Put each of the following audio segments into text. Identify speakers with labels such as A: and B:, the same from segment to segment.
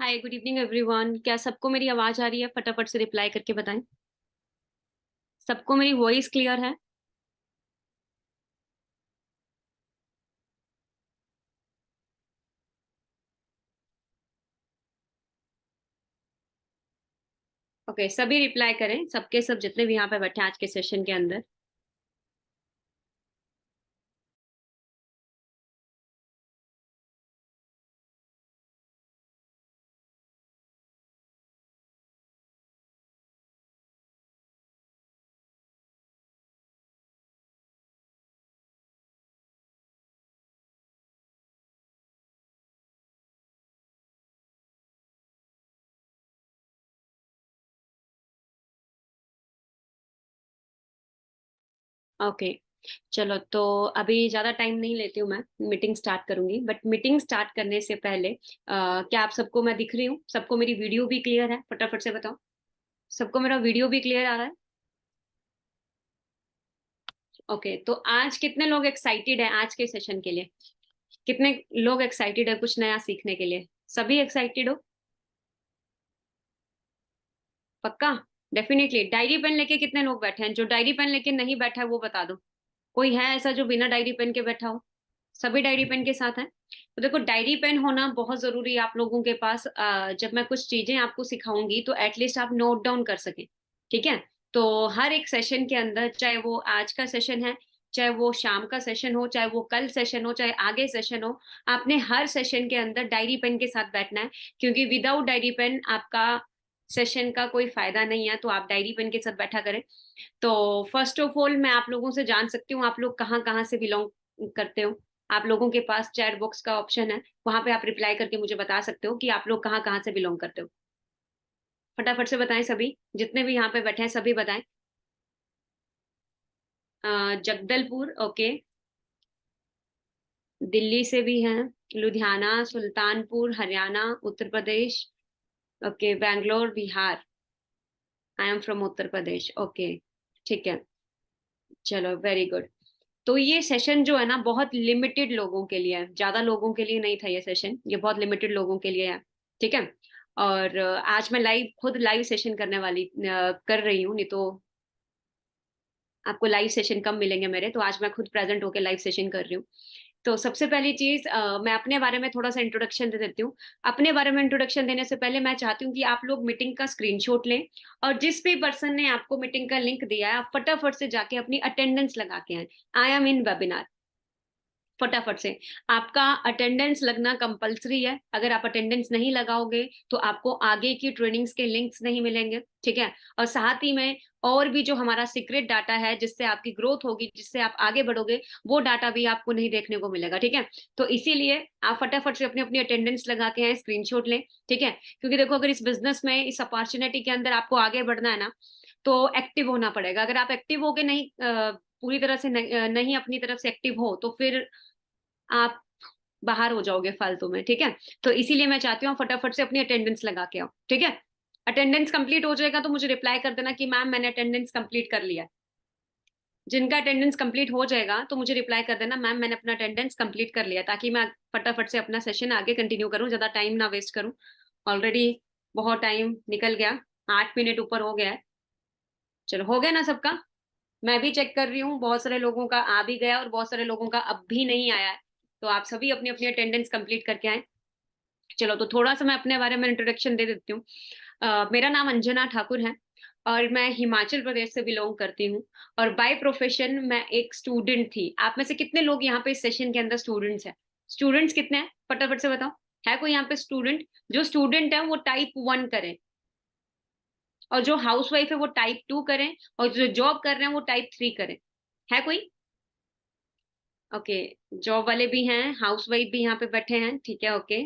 A: हाय, good evening everyone. क्या सबको मेरी आवाज आ रही है? फटाफट से रिप्लाई करके बताएं। सबको मेरी वॉइस क्लियर है? ओके, सभी रिप्लाई करें, सबके सब जितने भी यहाँ पे बैठे हैं आज के सेशन के अंदर। ओके, चलो तो अभी ज्यादा टाइम नहीं लेती हूँ, मैं मीटिंग स्टार्ट करूंगी। बट मीटिंग स्टार्ट करने से पहले क्या आप सबको मैं दिख रही हूँ? सबको मेरी वीडियो भी क्लियर है? फटाफट से बताओ। सबको मेरा वीडियो भी क्लियर आ रहा है? ओके, तो आज कितने लोग एक्साइटेड हैं आज के सेशन के लिए? कितने लोग एक्साइटेड है कुछ नया सीखने के लिए? सभी एक्साइटेड हो? पक्का? डेफिनेटली। डायरी पेन लेके कितने लोग बैठे हैं? जो डायरी पेन लेके नहीं बैठा है वो बता दो। कोई है ऐसा जो बिना डायरी पेन के बैठा हो? सभी डायरी पेन के साथ हैं? तो देखो, डायरी पेन होना बहुत जरूरी है आप लोगों के पास। जब मैं कुछ चीजें आपको सिखाऊंगी तो एटलीस्ट आप नोट डाउन कर सकें। ठीक है? तो हर एक सेशन के अंदर, चाहे वो आज का सेशन है, चाहे वो शाम का सेशन हो, चाहे वो कल सेशन हो, चाहे आगे सेशन हो, आपने हर सेशन के अंदर डायरी पेन के साथ बैठना है। क्योंकि विदाउट डायरी पेन आपका सेशन का कोई फायदा नहीं है। तो आप डायरी पेन के साथ बैठा करें। तो फर्स्ट ऑफ ऑल मैं आप लोगों से जान सकती हूँ आप लोग कहाँ कहाँ से बिलोंग करते हो। आप लोगों के पास चैट बॉक्स का ऑप्शन है, वहां पे आप रिप्लाई करके मुझे बता सकते हो कि आप लोग कहाँ कहाँ से बिलोंग करते हो। फटाफट से बताएं, सभी जितने भी यहाँ पे बैठे हैं सभी बताएं। जगदलपुर, ओके। दिल्ली से भी हैं। Ludhiana, Sultanpur, Haryana, Uttar Pradesh. Okay, Bangalore, Bihar. I am from Uttar Pradesh, okay. ठीक है, चलो वेरी गुड। तो ये सेशन जो है ना, बहुत लिमिटेड लोगों के लिए है, ज्यादा लोगों के लिए नहीं था ये सेशन। ये बहुत लिमिटेड लोगों के लिए है। ठीक है? और आज मैं खुद लाइव सेशन करने वाली कर रही हूँ। नहीं तो आपको लाइव सेशन कम मिलेंगे मेरे। तो आज मैं खुद प्रेजेंट होकर लाइव सेशन कर रही हूँ। तो सबसे पहली चीज, मैं अपने बारे में थोड़ा सा इंट्रोडक्शन दे देती हूँ। अपने बारे में इंट्रोडक्शन देने से पहले मैं चाहती हूँ कि आप लोग मीटिंग का स्क्रीनशॉट लें। और जिस भी पर्सन ने आपको मीटिंग का लिंक दिया है, आप फटाफट से जाके अपनी अटेंडेंस लगा के आए। I am in webinar. फटाफट से। आपका अटेंडेंस लगना कंपलसरी है। अगर आप अटेंडेंस नहीं लगाओगे तो आपको आगे की ट्रेनिंग्स के लिंक्स नहीं मिलेंगे। ठीक है? और साथ ही में और भी जो हमारा सीक्रेट डाटा है जिससे आपकी ग्रोथ होगी, जिससे आप आगे बढ़ोगे, वो डाटा भी आपको नहीं देखने को मिलेगा। ठीक है? तो इसीलिए आप फटाफट से अपनी अपनी अटेंडेंस लगा के आए, स्क्रीनशॉट लें। ठीक है? क्योंकि देखो, अगर इस बिजनेस में, इस अपॉर्चुनिटी के अंदर आपको आगे बढ़ना है ना, तो एक्टिव होना पड़ेगा। अगर आप एक्टिव होगे नहीं, पूरी तरह से नहीं अपनी तरफ से एक्टिव हो, तो फिर आप बाहर हो जाओगे फालतू में। ठीक है? तो इसीलिए मैं चाहती हूँ आप फटाफट से अपनी अटेंडेंस लगा के आओ। ठीक है? अटेंडेंस कंप्लीट हो जाएगा तो मुझे रिप्लाई कर देना कि मैम मैंने अटेंडेंस कंप्लीट कर लिया है। जिनका अटेंडेंस कंप्लीट हो जाएगा तो मुझे रिप्लाई कर देना, मैम मैंने अपना अटेंडेंस कंप्लीट कर लिया, ताकि मैं फटाफट से अपना सेशन आगे कंटिन्यू करूँ, ज्यादा टाइम ना वेस्ट करूँ। ऑलरेडी बहुत टाइम निकल गया, 8 मिनट ऊपर हो गया है। चलो, हो गया ना सबका? मैं भी चेक कर रही हूँ, बहुत सारे लोगों का आ भी गया और बहुत सारे लोगों का अब भी नहीं आया है। तो आप सभी अपनी अपनी अटेंडेंस कंप्लीट करके आए। चलो, तो थोड़ा सा मैं अपने बारे में इंट्रोडक्शन दे देती हूँ। मेरा नाम अंजना ठाकुर है और मैं हिमाचल प्रदेश से बिलोंग करती हूँ। और बाय प्रोफेशन मैं एक स्टूडेंट थी। आप में से कितने लोग यहाँ पे इस सेशन के अंदर स्टूडेंट्स हैं? स्टूडेंट्स कितने हैं? फटाफट से बताओ। है कोई यहाँ पे स्टूडेंट? जो स्टूडेंट है वो टाइप 1 करें, और जो हाउस वाइफ है वो टाइप 2 करें, और जो जॉब कर रहे हैं वो टाइप 3 करें। है कोई? ओके, जॉब वाले भी हैं, हाउस वाइफ भी यहाँ पे बैठे हैं। ठीक है, ओके।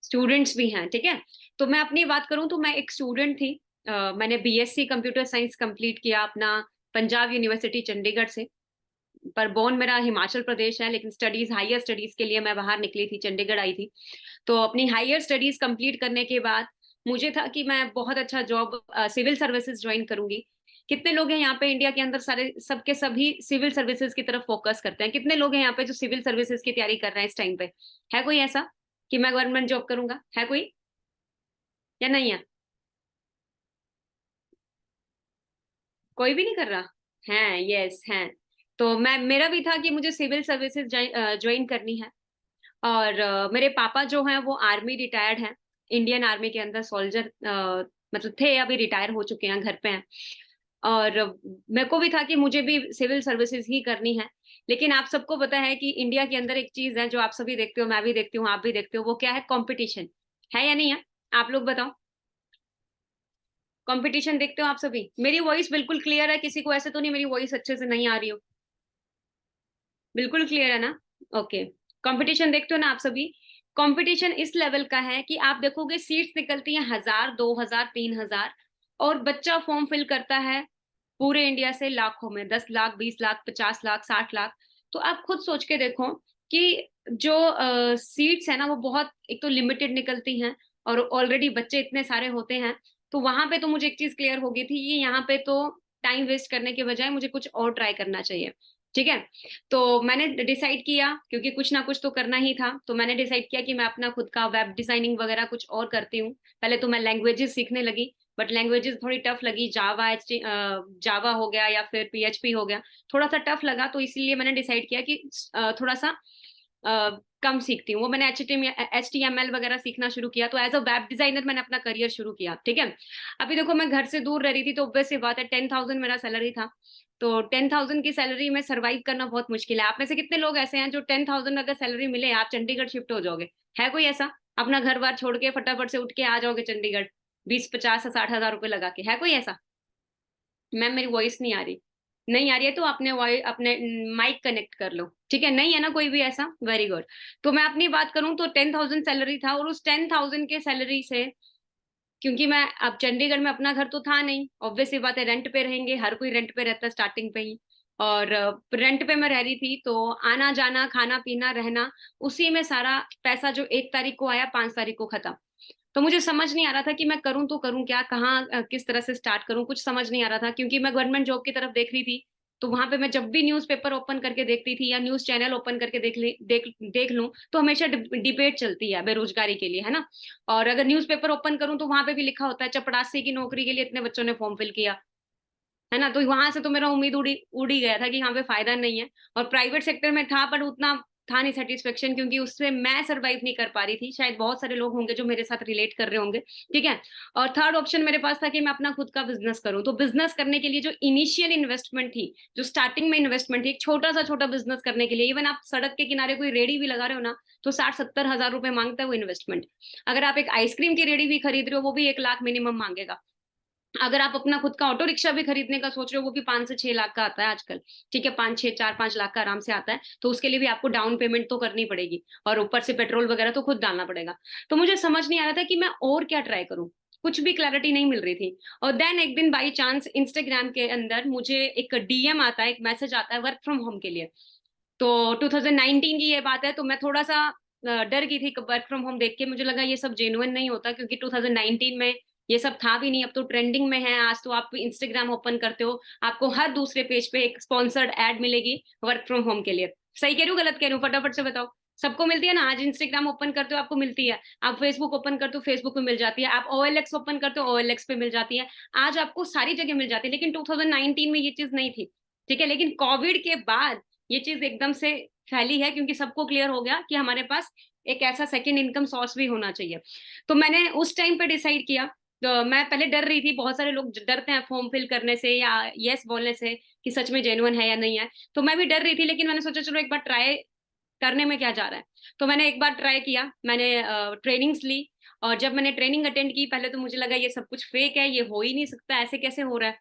A: स्टूडेंट्स भी हैं। ठीक है? तो मैं अपनी बात करूं तो मैं एक स्टूडेंट थी। मैंने बीएससी कंप्यूटर साइंस कंप्लीट किया अपना पंजाब यूनिवर्सिटी चंडीगढ़ से। पर बोर्न मेरा हिमाचल प्रदेश है, लेकिन स्टडीज, हायर स्टडीज के लिए मैं बाहर निकली थी, चंडीगढ़ आई थी। तो अपनी हायर स्टडीज कंप्लीट करने के बाद मुझे था कि मैं बहुत अच्छा जॉब सिविल सर्विसेज ज्वाइन करूंगी। कितने लोग हैं यहाँ पे इंडिया के अंदर, सारे सबके सभी सिविल सर्विसेज की तरफ फोकस करते हैं? कितने लोग हैं यहाँ पे जो सिविल सर्विसेज की तैयारी कर रहे हैं इस टाइम पे? है कोई ऐसा कि मैं गवर्नमेंट जॉब करूंगा? है कोई? या नहीं है? कोई भी नहीं कर रहा है? यस है। तो मैं, मेरा भी था कि मुझे सिविल सर्विसेज ज्वाइन करनी है। और मेरे पापा जो हैं वो आर्मी रिटायर्ड हैं, इंडियन आर्मी के अंदर सोल्जर मतलब थे, अभी रिटायर हो चुके हैं, घर पे हैं। और मेरे को भी था कि मुझे भी सिविल सर्विसेज ही करनी है। लेकिन आप सबको पता है कि इंडिया के अंदर एक चीज है जो आप सभी देखते हो, मैं भी देखती हूँ, आप भी देखते हो, वो क्या है? कंपटीशन। है या नहीं है? आप लोग बताओ। कंपटीशन देखते हो आप सभी? मेरी वॉइस बिल्कुल क्लियर है? किसी को ऐसे तो नहीं मेरी वॉइस अच्छे से नहीं आ रही हो? बिल्कुल क्लियर है ना? ओके। कंपटीशन देखते हो ना आप सभी? कंपटीशन इस लेवल का है कि आप देखोगे सीट्स निकलती हैं 1000, 2000, 3000, और बच्चा फॉर्म फिल करता है पूरे इंडिया से लाखों में, 10 लाख, 20 लाख, 50 लाख, 60 लाख। तो आप खुद सोच के देखो कि जो सीट्स है ना वो बहुत एक तो लिमिटेड निकलती हैं, और ऑलरेडी बच्चे इतने सारे होते हैं। तो वहां पे तो मुझे एक चीज क्लियर हो गई थी कि यहाँ पे तो टाइम वेस्ट करने के बजाय मुझे कुछ और ट्राई करना चाहिए। ठीक है। तो मैंने डिसाइड किया, क्योंकि कुछ ना कुछ तो करना ही था, तो मैंने डिसाइड किया कि मैं अपना खुद का वेब डिजाइनिंग वगैरह कुछ और करती हूँ। पहले तो मैं लैंग्वेजेस सीखने लगी, बट लैंग्वेजेस थोड़ी टफ लगी। जावा हो गया या फिर पीएचपी हो गया, थोड़ा सा टफ लगा, तो इसीलिए मैंने डिसाइड किया कि थोड़ा सा कम सीखती हूँ। वो मैंने HTML वगैरह सीखना शुरू किया, तो एज अ वेब डिजाइनर मैंने अपना करियर शुरू किया। ठीक है। अभी देखो मैं घर से दूर रह रही थी, तो ऑब्वियस सी बात है, 10,000 मेरा सैलरी था। तो 10,000 की सैलरी में सरवाइव करना बहुत मुश्किल है। आप में से कितने लोग ऐसे हैं जो 10,000 अगर सैलरी मिले आप चंडीगढ़ शिफ्ट हो जाओगे? है कोई ऐसा? अपना घर बार छोड़ के फटाफट से उठ के आ जाओगे चंडीगढ़, 20, 50 या 60 हजार रुपए लगा के? है कोई ऐसा? मैम मेरी वॉइस नहीं आ रही? नहीं आ रही है तो अपने वॉइस, अपने माइक कनेक्ट कर लो। ठीक है, नहीं है ना कोई भी ऐसा? Very good. तो मैं अपनी बात करूं तो 10,000 सैलरी था, और उस 10,000 के सैलरी से, क्योंकि मैं अब चंडीगढ़ में अपना घर तो था नहीं, ऑब्वियस सी बात है, रेंट पे रहेंगे, हर कोई रेंट पे रहता है स्टार्टिंग पे ही। और रेंट पे मैं रह रही थी, तो आना जाना, खाना पीना, रहना, उसी में सारा पैसा जो 1 तारीख को आया, 5 तारीख को खत्म। तो मुझे समझ नहीं आ रहा था कि मैं करूं तो करूं क्या, कहाँ किस तरह से स्टार्ट करूं, कुछ समझ नहीं आ रहा था, क्योंकि मैं गवर्नमेंट जॉब की तरफ देख रही थी। तो वहां पे मैं जब भी न्यूज़पेपर ओपन करके देखती थी या न्यूज चैनल ओपन करके देख लूं, तो हमेशा डिबेट चलती है बेरोजगारी के लिए, है ना। और अगर न्यूज़पेपर ओपन करूं तो वहां पे भी लिखा होता है चपरासी की नौकरी के लिए इतने बच्चों ने फॉर्म फिल किया, है ना। तो वहां से तो मेरा उम्मीद उड़ी गया था कि यहाँ पे फायदा नहीं है। और प्राइवेट सेक्टर में था, पर उतना था नहीं सेटिस्फेक्शन, क्योंकि उससे मैं सरवाइव नहीं कर पा रही थी। शायद बहुत सारे लोग होंगे जो मेरे साथ रिलेट कर रहे होंगे। ठीक है। और थर्ड ऑप्शन मेरे पास था कि मैं अपना खुद का बिजनेस करूं। तो बिजनेस करने के लिए जो इनिशियल इन्वेस्टमेंट थी, जो स्टार्टिंग में इन्वेस्टमेंट थी, एक छोटा बिजनेस करने के लिए, इवन आप सड़क के किनारे कोई रेडी भी लगा रहे हो ना, तो 60-70 हजार रुपए मांगता है वो इन्वेस्टमेंट। अगर आप एक आइसक्रीम की रेडी भी खरीद रहे हो, वो भी 1 लाख मिनिमम मांगेगा। अगर आप अपना खुद का ऑटो रिक्शा भी खरीदने का सोच रहे हो, वो भी 5 से 6 लाख का आता है आजकल। ठीक है, 5, 6, 4, 5 लाख का आराम से आता है। तो उसके लिए भी आपको डाउन पेमेंट तो करनी पड़ेगी, और ऊपर से पेट्रोल वगैरह तो खुद डालना पड़ेगा। तो मुझे समझ नहीं आ रहा था कि मैं और क्या ट्राई करूं, कुछ भी क्लैरिटी नहीं मिल रही थी। और देन एक दिन बाई चांस इंस्टाग्राम के अंदर मुझे एक डीएम आता है, एक मैसेज आता है वर्क फ्रॉम होम के लिए। तो 2019 की ये बात है, तो मैं थोड़ा सा डर गई थी वर्क फ्रॉम होम देख के। मुझे लगा ये सब जेन्युइन नहीं होता, क्योंकि 2019 में ये सब था भी नहीं। अब तो ट्रेंडिंग में है। आज तो आप इंस्टाग्राम ओपन करते हो, आपको हर दूसरे पेज पे एक स्पॉन्सर्ड एड मिलेगी वर्क फ्रॉम होम के लिए। सही कह रही हूँ, गलत कह रही हूँ? फटाफट से बताओ। सबको मिलती है ना? आज इंस्टाग्राम ओपन करते हो आपको मिलती है, आप फेसबुक ओपन करते हो फेसबुक पे मिल जाती है, आप OLX ओपन करते हो OLX पे मिल जाती है। आज आपको सारी जगह मिल जाती है, लेकिन 2019 में ये चीज नहीं थी। ठीक है। लेकिन कोविड के बाद ये चीज एकदम से फैली है, क्योंकि सबको क्लियर हो गया कि हमारे पास एक ऐसा सेकेंड इनकम सोर्स भी होना चाहिए। तो मैंने उस टाइम पे डिसाइड किया। तो मैं पहले डर रही थी, बहुत सारे लोग डरते हैं फॉर्म फिल करने से या यस बोलने से कि सच में जेन्युइन है या नहीं है। तो मैं भी डर रही थी, लेकिन मैंने सोचा चलो एक बार ट्राई करने में क्या जा रहा है। तो मैंने एक बार ट्राई किया, मैंने ट्रेनिंग्स ली। और जब मैंने ट्रेनिंग अटेंड की, पहले तो मुझे लगा ये सब कुछ फेक है, ये हो ही नहीं सकता, ऐसे कैसे हो रहा है।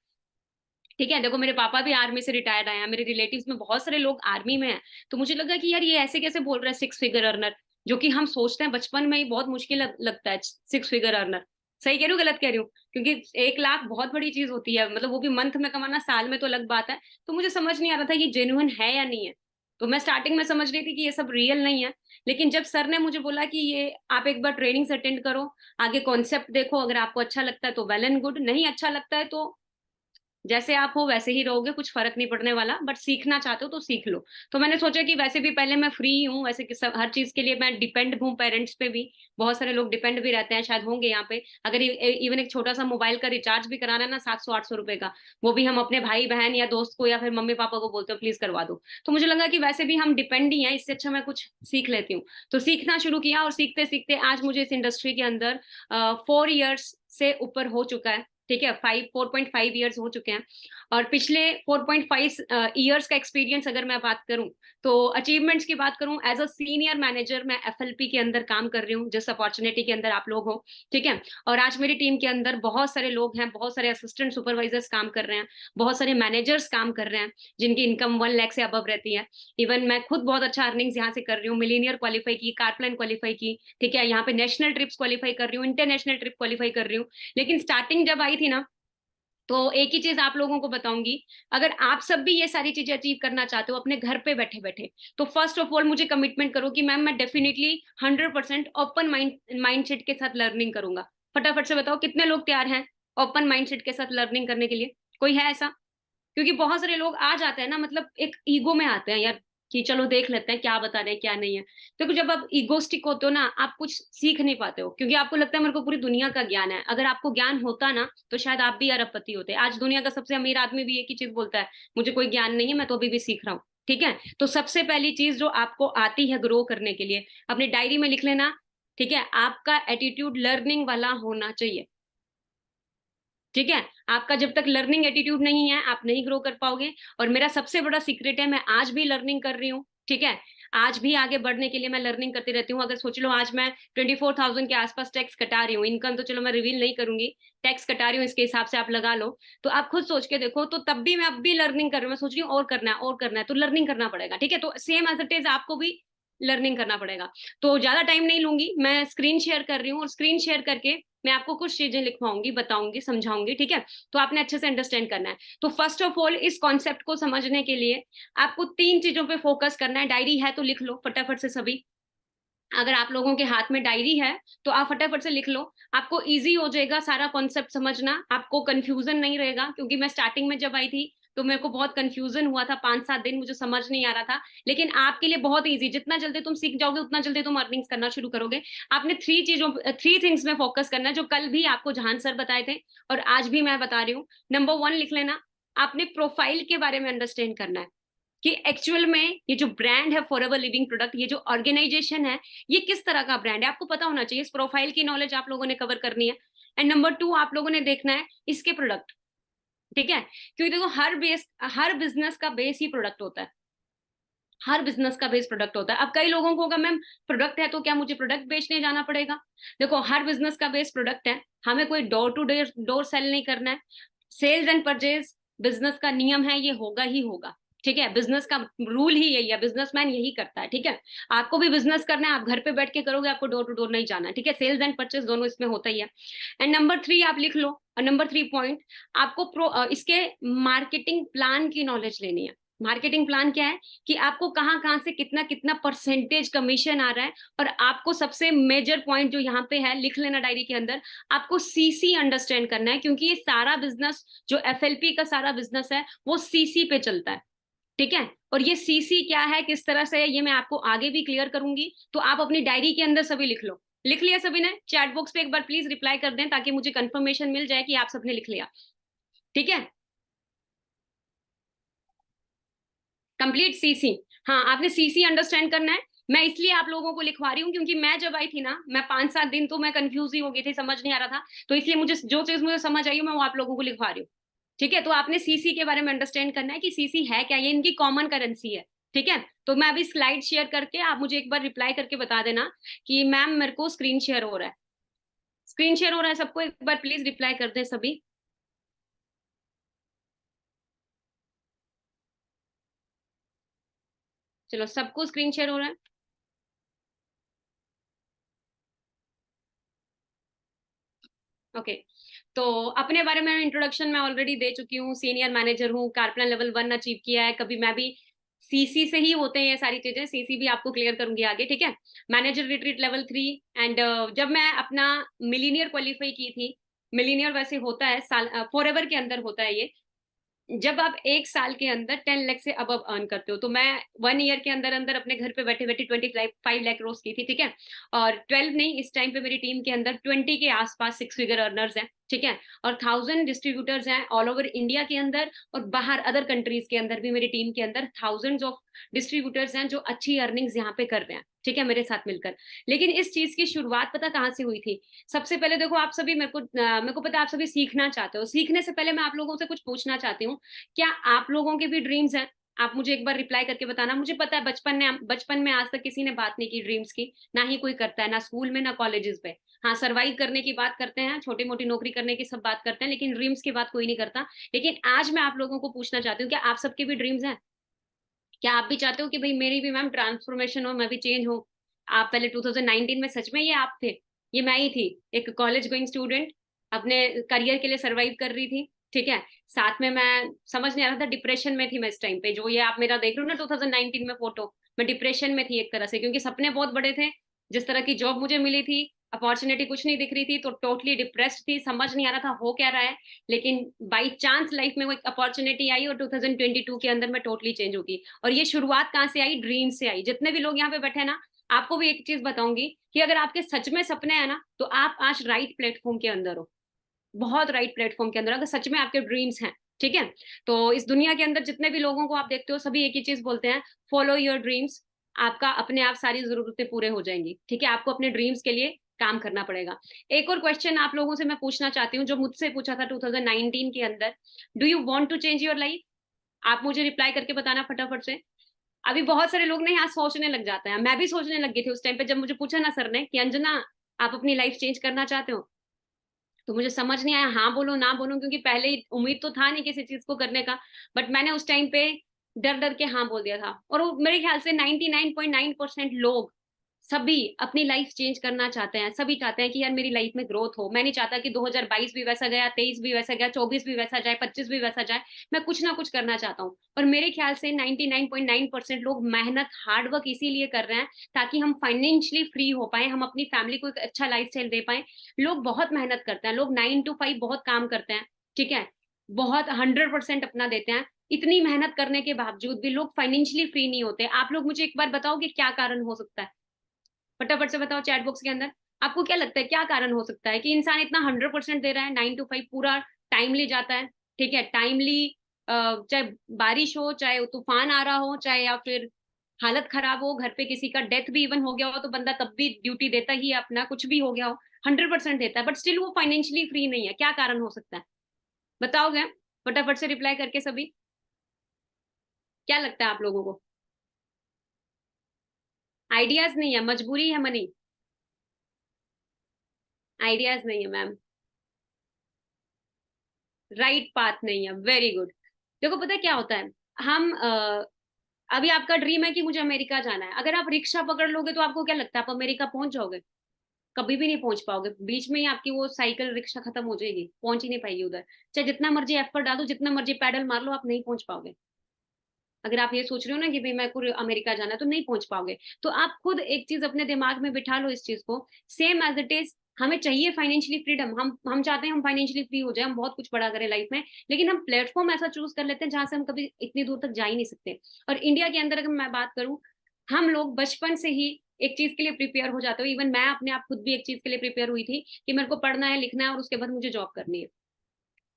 A: ठीक है। देखो मेरे पापा भी आर्मी से रिटायर्ड आए हैं, मेरे रिलेटिव्स में बहुत सारे लोग आर्मी में हैं। तो मुझे लगा कि यार ये ऐसे कैसे बोल रहा है 6 फिगर अर्नर, जो कि हम सोचते हैं बचपन में ही बहुत मुश्किल लगता है 6 फिगर अर्नर। सही कह रही हूँ, गलत कह रही हूँ? क्योंकि 1 लाख बहुत बड़ी चीज होती है, मतलब वो भी मंथ में कमाना, साल में तो अलग बात है। तो मुझे समझ नहीं आ रहा था ये जेन्युइन है या नहीं है। तो मैं स्टार्टिंग में समझ रही थी कि ये सब रियल नहीं है। लेकिन जब सर ने मुझे बोला कि ये आप एक बार ट्रेनिंग्स अटेंड करो, आगे कॉन्सेप्ट देखो, अगर आपको अच्छा लगता है तो वेल एंड गुड, नहीं अच्छा लगता है तो जैसे आप हो वैसे ही रहोगे, कुछ फर्क नहीं पड़ने वाला, बट सीखना चाहते हो तो सीख लो। तो मैंने सोचा कि वैसे भी पहले मैं फ्री हूँ, वैसे कि सब हर चीज के लिए मैं डिपेंड हूँ पेरेंट्स पे भी, बहुत सारे लोग डिपेंड भी रहते हैं, शायद होंगे यहाँ पे। अगर इवन एक छोटा सा मोबाइल का रिचार्ज भी कराना है ना, 700-800 रुपए का, वो भी हम अपने भाई बहन या दोस्त को या फिर मम्मी पापा को बोलते हो प्लीज करवा दो। तो मुझे लगा कि वैसे भी हम डिपेंड ही हैं, इससे अच्छा मैं कुछ सीख लेती हूँ। तो सीखना शुरू किया, और सीखते सीखते आज मुझे इस इंडस्ट्री के अंदर 4 इयर्स से ऊपर हो चुका है। ठीक है, 4.5 इयर्स हो चुके हैं। और पिछले 4.5 इयर्स का एक्सपीरियंस अगर मैं बात करूं, तो अचीवमेंट्स की बात करूं, एज अ सीनियर मैनेजर मैं एफएलपी के अंदर काम कर रही हूँ, जिस अपॉर्चुनिटी के अंदर आप लोग हो। ठीक है, और आज मेरी टीम के अंदर बहुत सारे लोग हैं, बहुत सारे असिस्टेंट सुपरवाइजर्स काम कर रहे हैं, बहुत सारे मैनेजर्स काम कर रहे हैं, जिनकी इनकम 1 लाख से अबव रहती है। इवन मैं खुद बहुत अच्छा अर्निंग्स यहाँ से कर रही हूँ, मिलीनियर क्वालिफाई की, कारप्लान क्वालिफाई की। ठीक है, यहाँ पे नेशनल ट्रिप्स क्वालिफाई कर रही हूँ, इंटरनेशनल ट्रिप क्वालिफाई कर रही हूँ। लेकिन स्टार्टिंग जब आई थी ना, तो एक ही चीज आप लोगों को बताऊंगी, अगर आप सब भी ये सारी चीजें अचीव करना चाहते हो अपने घर पे बैठे बैठे, तो फर्स्ट ऑफ ऑल मुझे कमिटमेंट करो कि मैम मैं डेफिनेटली 100% ओपन माइंडसेट के साथ लर्निंग करूंगा। फटाफट से बताओ कितने लोग तैयार हैं ओपन माइंडसेट के साथ लर्निंग करने के लिए? कोई है ऐसा? क्योंकि बहुत सारे लोग आ जाते हैं ना, मतलब एक ईगो में आते हैं यार, कि चलो देख लेते हैं क्या बता रहे हैं क्या नहीं है। तो जब आप ईगोस्टिक होते हो ना, आप कुछ सीख नहीं पाते हो, क्योंकि आपको लगता है मेरे को पूरी दुनिया का ज्ञान है। अगर आपको ज्ञान होता ना, तो शायद आप भी अरबपति होते। आज दुनिया का सबसे अमीर आदमी भी एक ही चीज बोलता है, मुझे कोई ज्ञान नहीं है, मैं तो अभी भी सीख रहा हूँ। ठीक है, तो सबसे पहली चीज जो आपको आती है ग्रो करने के लिए, अपनी डायरी में लिख लेना। ठीक है, आपका एटीट्यूड लर्निंग वाला होना चाहिए। ठीक है, आपका जब तक लर्निंग एटीट्यूड नहीं है, आप नहीं ग्रो कर पाओगे। और मेरा सबसे बड़ा सीक्रेट है, मैं आज भी लर्निंग कर रही हूँ। ठीक है, आज भी आगे बढ़ने के लिए मैं लर्निंग करती रहती हूँ। अगर सोच लो आज मैं 24,000 के आसपास टैक्स कटा रही हूँ, इनकम तो चलो मैं रिवील नहीं करूंगी, टैक्स कटा रही हूँ, इसके हिसाब से आप लगा लो। तो आप खुद सोच के देखो, तो तब भी मैं अब भी लर्निंग कर रही हूँ, मैं सोच रही हूँ और करना है और करना है, तो लर्निंग करना पड़ेगा। ठीक है, तो सेम एज इट इज आपको भी लर्निंग करना पड़ेगा। तो ज्यादा टाइम नहीं लूंगी, मैं स्क्रीन शेयर कर रही हूँ, और स्क्रीन शेयर करके मैं आपको कुछ चीजें लिखवाऊंगी, बताऊंगी, समझाऊंगी। ठीक है, तो आपने अच्छे से अंडरस्टैंड करना है। तो फर्स्ट ऑफ ऑल इस कॉन्सेप्ट को समझने के लिए आपको 3 चीजों पे फोकस करना है। डायरी है तो लिख लो फटाफट से सभी। अगर आप लोगों के हाथ में डायरी है तो आप फटाफट से लिख लो, आपको इजी हो जाएगा सारा कॉन्सेप्ट समझना, आपको कंफ्यूजन नहीं रहेगा। क्योंकि मैं स्टार्टिंग में जब आई थी तो मेरे को बहुत कंफ्यूजन हुआ था, 5-7 दिन मुझे समझ नहीं आ रहा था। लेकिन आपके लिए बहुत इजी, जितना जल्दी तुम सीख जाओगे उतना जल्दी तुम अर्निंग्स करना शुरू करोगे। आपने 3 थिंग्स में फोकस करना है, जो कल भी आपको जहान सर बताए थे और आज भी मैं बता रही हूँ। नंबर 1 लिख लेना, आपने प्रोफाइल के बारे में अंडरस्टैंड करना है कि एक्चुअल में ये जो ब्रांड है फॉरएवर लिविंग प्रोडक्ट, ये जो ऑर्गेनाइजेशन है, ये किस तरह का ब्रांड है, आपको पता होना चाहिए। इस प्रोफाइल की नॉलेज आप लोगों ने कवर करनी है। एंड नंबर 2, आप लोगों ने देखना है इसके प्रोडक्ट। ठीक है, क्योंकि देखो हर बिजनेस का बेस ही प्रोडक्ट होता है। हर बिजनेस का बेस प्रोडक्ट होता है। अब कई लोगों को होगा मैम प्रोडक्ट है तो क्या मुझे प्रोडक्ट बेचने जाना पड़ेगा? देखो हर बिजनेस का बेस प्रोडक्ट है, हमें कोई door to door door sale नहीं करना है। सेल्स एंड परचेज बिजनेस का नियम है, ये होगा ही होगा। ठीक है, बिजनेस का रूल ही यही है, बिजनेसमैन यही करता है। ठीक है, आपको भी बिजनेस करना है, आप घर पे बैठ के करोगे, आपको डोर टू डोर नहीं जाना है। ठीक है, सेल्स एंड परचेज दोनों इसमें होता ही है। एंड नंबर 3 आप लिख लो, और नंबर 3 पॉइंट, आपको इसके मार्केटिंग प्लान की नॉलेज लेनी है। मार्केटिंग प्लान क्या है कि आपको कहाँ कहाँ से कितना कितना परसेंटेज कमीशन आ रहा है। और आपको सबसे मेजर पॉइंट जो यहाँ पे है, लिख लेना डायरी के अंदर, आपको सीसी अंडरस्टैंड करना है। क्योंकि ये सारा बिजनेस जो एफएलपी का सारा बिजनेस है वो सीसी पे चलता है। ठीक है, और ये सीसी क्या है, किस तरह से है, ये मैं आपको आगे भी क्लियर करूंगी। तो आप अपनी डायरी के अंदर सभी लिख लो। लिख लिया सभी ने? चैट बॉक्स पे एक बार प्लीज रिप्लाई कर दें, ताकि मुझे कंफर्मेशन मिल जाए कि आप सबने लिख लिया। ठीक है, कंप्लीट सीसी। हाँ, आपने सीसी अंडरस्टैंड करना है। मैं इसलिए आप लोगों को लिखवा रही हूँ, क्योंकि मैं जब आई थी ना, मैं 5-7 दिन तो मैं कंफ्यूज ही हो गई थी, समझ नहीं आ रहा था। तो इसलिए मुझे जो चीज मुझे समझ आई मैं वो आप लोगों को लिखवा रही हूँ। ठीक है, तो आपने सीसी के बारे में अंडरस्टैंड करना है कि सीसी है क्या, ये इनकी कॉमन करेंसी है। ठीक है, तो मैं अभी स्लाइड शेयर करके आप मुझे एक बार रिप्लाई करके बता देना कि मैम मेरे को स्क्रीन शेयर हो रहा है। स्क्रीन शेयर हो रहा है सबको? एक बार प्लीज रिप्लाई कर दें सभी। चलो, सबको स्क्रीन शेयर हो रहा है। ओके, तो अपने बारे में इंट्रोडक्शन मैं ऑलरेडी दे चुकी हूँ। सीनियर मैनेजर हूँ, कारप्लान लेवल 1 अचीव किया है। कभी मैं भी सीसी से ही होते हैं ये सारी चीजें, सीसी भी आपको क्लियर करूंगी आगे। ठीक है, मैनेजर रिट्रीट लेवल 3। एंड जब मैं अपना मिलीनियर क्वालिफाई की थी, मिलीनियर वैसे होता है साल फॉरएवर के अंदर होता है ये। जब आप 1 साल के अंदर 10 लाख से अबव अर्न करते हो, तो मैं 1 ईयर के अंदर-अंदर अपने घर पे बैठे-बैठे 25 लाख क्रॉस की थी, ठीक है? और 12 नहीं, इस टाइम पे मेरी टीम के अंदर 20 के आस-पास 6 फिगर अर्नर्स हैं, ठीक है? और 1000 डिस्ट्रीब्यूटर्स हैं ऑल ओवर इंडिया के अंदर, और बाहर अदर कंट्रीज़ के अंदर भी मेरी टीम के अंदर थाउज़ेंड्स ऑफ डिस्ट्रीब्यूटर्स हैं जो अच्छी अर्निंग्स यहाँ पे कर रहे हैं, ठीक है? मेरे साथ मिलकर। लेकिन इस चीज़ की शुरुआत पता कहाँ से हुई थी? सबसे पहले देखो, आप सभी मेरे को पता है आप सभी सीखना चाहते हो। सीखने से पहले मैं आप लोगों से कुछ पूछना चाहती हूँ, क्या आप लोगों के भी ड्रीम्स हैं? आप मुझे एक बार रिप्लाई करके बताना। मुझे पता है बचपन में आज तक किसी ने बात नहीं की ड्रीम्स की, ना ही कोई करता है, ना स्कूल में, ना कॉलेजेस में। हाँ, सर्वाइव करने की बात करते हैं, छोटी-मोटी नौकरी करने की सब बात करते हैं, लेकिन ड्रीम्स की बात कोई नहीं करता। लेकिन आज मैं आप लोगों को पूछना चाहती हूँ, क्या आप सबके भी ड्रीम्स हैं? क्या आप भी चाहते हो कि भई मेरी भी मैम ट्रांसफॉर्मेशन हो, मैं भी चेंज हूँ? आप पहले 2019 में सच में ये आप थे? ये मैं ही थी, एक कॉलेज गोइंग स्टूडेंट, अपने करियर के लिए सर्वाइव कर रही थी, ठीक है? साथ में मैं समझ नहीं आ रहा था, डिप्रेशन में थी मैं इस टाइम पे, जो ये आप मेरा देख रहे हो ना 2019 में फ़ोटो, मैं डिप्रेशन में थी एक तरह से, क्योंकि सपने बहुत बड़े थे। जिस तरह की जॉब मुझे मिली थी, अपॉर्च्युनिटी कुछ नहीं दिख रही थी, तो टोटली डिप्रेस्ड थी, समझ नहीं आ रहा था हो क्या रहा है। लेकिन बाय चांस लाइफ में वो एक अपॉर्च्युनिटी आई और 2022 के अंदर मैं टोटली चेंज हो गई। और ये शुरुआत कहाँ से आई? ड्रीम से आई। जितने भी लोग यहाँ पे बैठे हैं ना, आपको भी एक चीज़ बताऊँगी कि अगर आपके सच में सपने हैं ना, तो आप आज राइट प्लेटफ़ॉर्म के अंदर हो। बहुत राइट प्लेटफ़ॉर्म के अंदर, अगर सच में आपके ड्रीम्स हैं, ठीक है? तो इस दुनिया के अंदर जितने भी लोगों को आप देखते हो, सभी एक ही चीज़ बोलते हैं, फॉलो योर ड्रीम्स। आपका अपने आप सारी ज़रूरतें पूरे हो जाएँगी, ठीक है? आपको अपने ड्रीम्स के लिए काम करना पड़ेगा। एक और क्वेश्चन आप लोगों से मैं पूछना चाहती हूँ, जो मुझसे पूछा था 2019 के अंदर, do you want to change your life? आप मुझे रिप्लाई करके बताना फटाफट से। अभी बहुत सारे लोग ना यहाँ सोचने लग जाते हैं। मैं भी सोचने लग गई थी उस टाइम पे, जब मुझे पूछा ना सर ने कि अंजना, आप अपनी लाइफ चेंज करना चाहते हो? तो मुझे समझ नहीं आया हाँ बोलूँ, ना बोलूँ, क्योंकि पहले ही उम्मीद तो था नहीं किसी चीज़ को करने का। बट मैंने उस टाइम पे डर-डर के हाँ बोल दिया था, और वो मेरे ख़्याल से 99.9% लोग, सभी अपनी लाइफ़ चेंज करना चाहते हैं। सभी चाहते हैं कि यार मेरी लाइफ़ में ग्रोथ हो। मैं नहीं चाहता कि 2022 भी वैसा गया, 23 भी वैसा गया, 24 भी वैसा जाए, 25 भी वैसा जाए। मैं कुछ ना कुछ करना चाहता हूँ। और मेरे ख़्याल से 99.9% लोग मेहनत, हार्ड वर्क इसीलिए कर रहे हैं ताकि हम फाइनेंशियली फ्री हो पाएँ, हम अपनी फैमिली को एक अच्छा लाइफ़स्टाइल दे पाएँ। लोग बहुत मेहनत करते हैं, लोग 9 टू 5 बहुत काम करते हैं, ठीक है? बहुत 100% अपना देते हैं। इतनी मेहनत करने के बावजूद भी लोग फाइनेंशियली फ्री नहीं होते। आप लोग मुझे एक बार बताओगे क्या कारण हो सकता है? फटाफट से बताओ चैट बॉक्स के अंदर। आपको क्या लगता है क्या कारण हो सकता है कि इंसान इतना 100% दे रहा है, 9 टू 5 पूरा टाइमली जाता है, ठीक है? टाइमली, चाहे बारिश हो, चाहे तूफान आ रहा हो, चाहे या फिर हालत खराब हो, घर पे किसी का डेथ भी इवन हो गया हो, तो बंदा तब भी ड्यूटी देता ही है अपना, कुछ भी हो गया हो, 100% देता है, बट स्टिल वो फाइनेंशियली फ्री नहीं है। क्या कारण हो सकता है? बताओगे? फटाफट से रिप्लाई करके सभी। क्या लगता है आप लोगों को? आइडियाज़ नहीं है, मजबूरी है मनी? आइडियाज़ नहीं है मैम। राइट पाथ नहीं है, वेरी गुड। देखो पता है क्या होता है? हम अभी आपका ड्रीम है कि मुझे अमेरिका जाना है। अगर आप रिक्शा पकड़ लोगे तो आपको क्या लगता है आप अमेरिका पहुँच जाओगे? कभी भी नहीं पहुँच पाओगे। बीच में ही आपकी वो साइकिल रिक्शा खत्म हो जाएगी, पहुँच ही नहीं पाएगी उधर। चाहे जितना मर्ज़ी एफर्ट डालो, जितना मर्ज़ी पैडल मार लो, आप नहीं पहुँच पाओगे। अगर आप ये सोच रहे हो ना कि भई मेरे को अमेरिका जाना है, तो नहीं पहुँच पाओगे। तो आप खुद एक चीज़ अपने दिमाग में बिठा लो इस चीज़ को, सेम एज़ इट इज़ हमें चाहिए फाइनेंशियली फ्रीडम। हम चाहते हैं हम फाइनेंशियली फ्री हो जाएँ, हम बहुत कुछ बड़ा करें लाइफ़ में, लेकिन हम प्लेटफ़ॉर्म ऐसा चूज़ कर लेते हैं जहाँ से हम कभी इतनी दूर तक जा ही नहीं सकते। और इंडिया के अंदर अगर मैं बात करूँ, हम लोग बचपन से ही एक चीज़ के लिए प्रिपेयर हो जाते हो। इवन मैं अपने आप खुद भी एक चीज़ के लिए प्रिपेयर हुई थी कि मेरे को पढ़ना है, लिखना है और उसके बाद मुझे जॉब करनी है।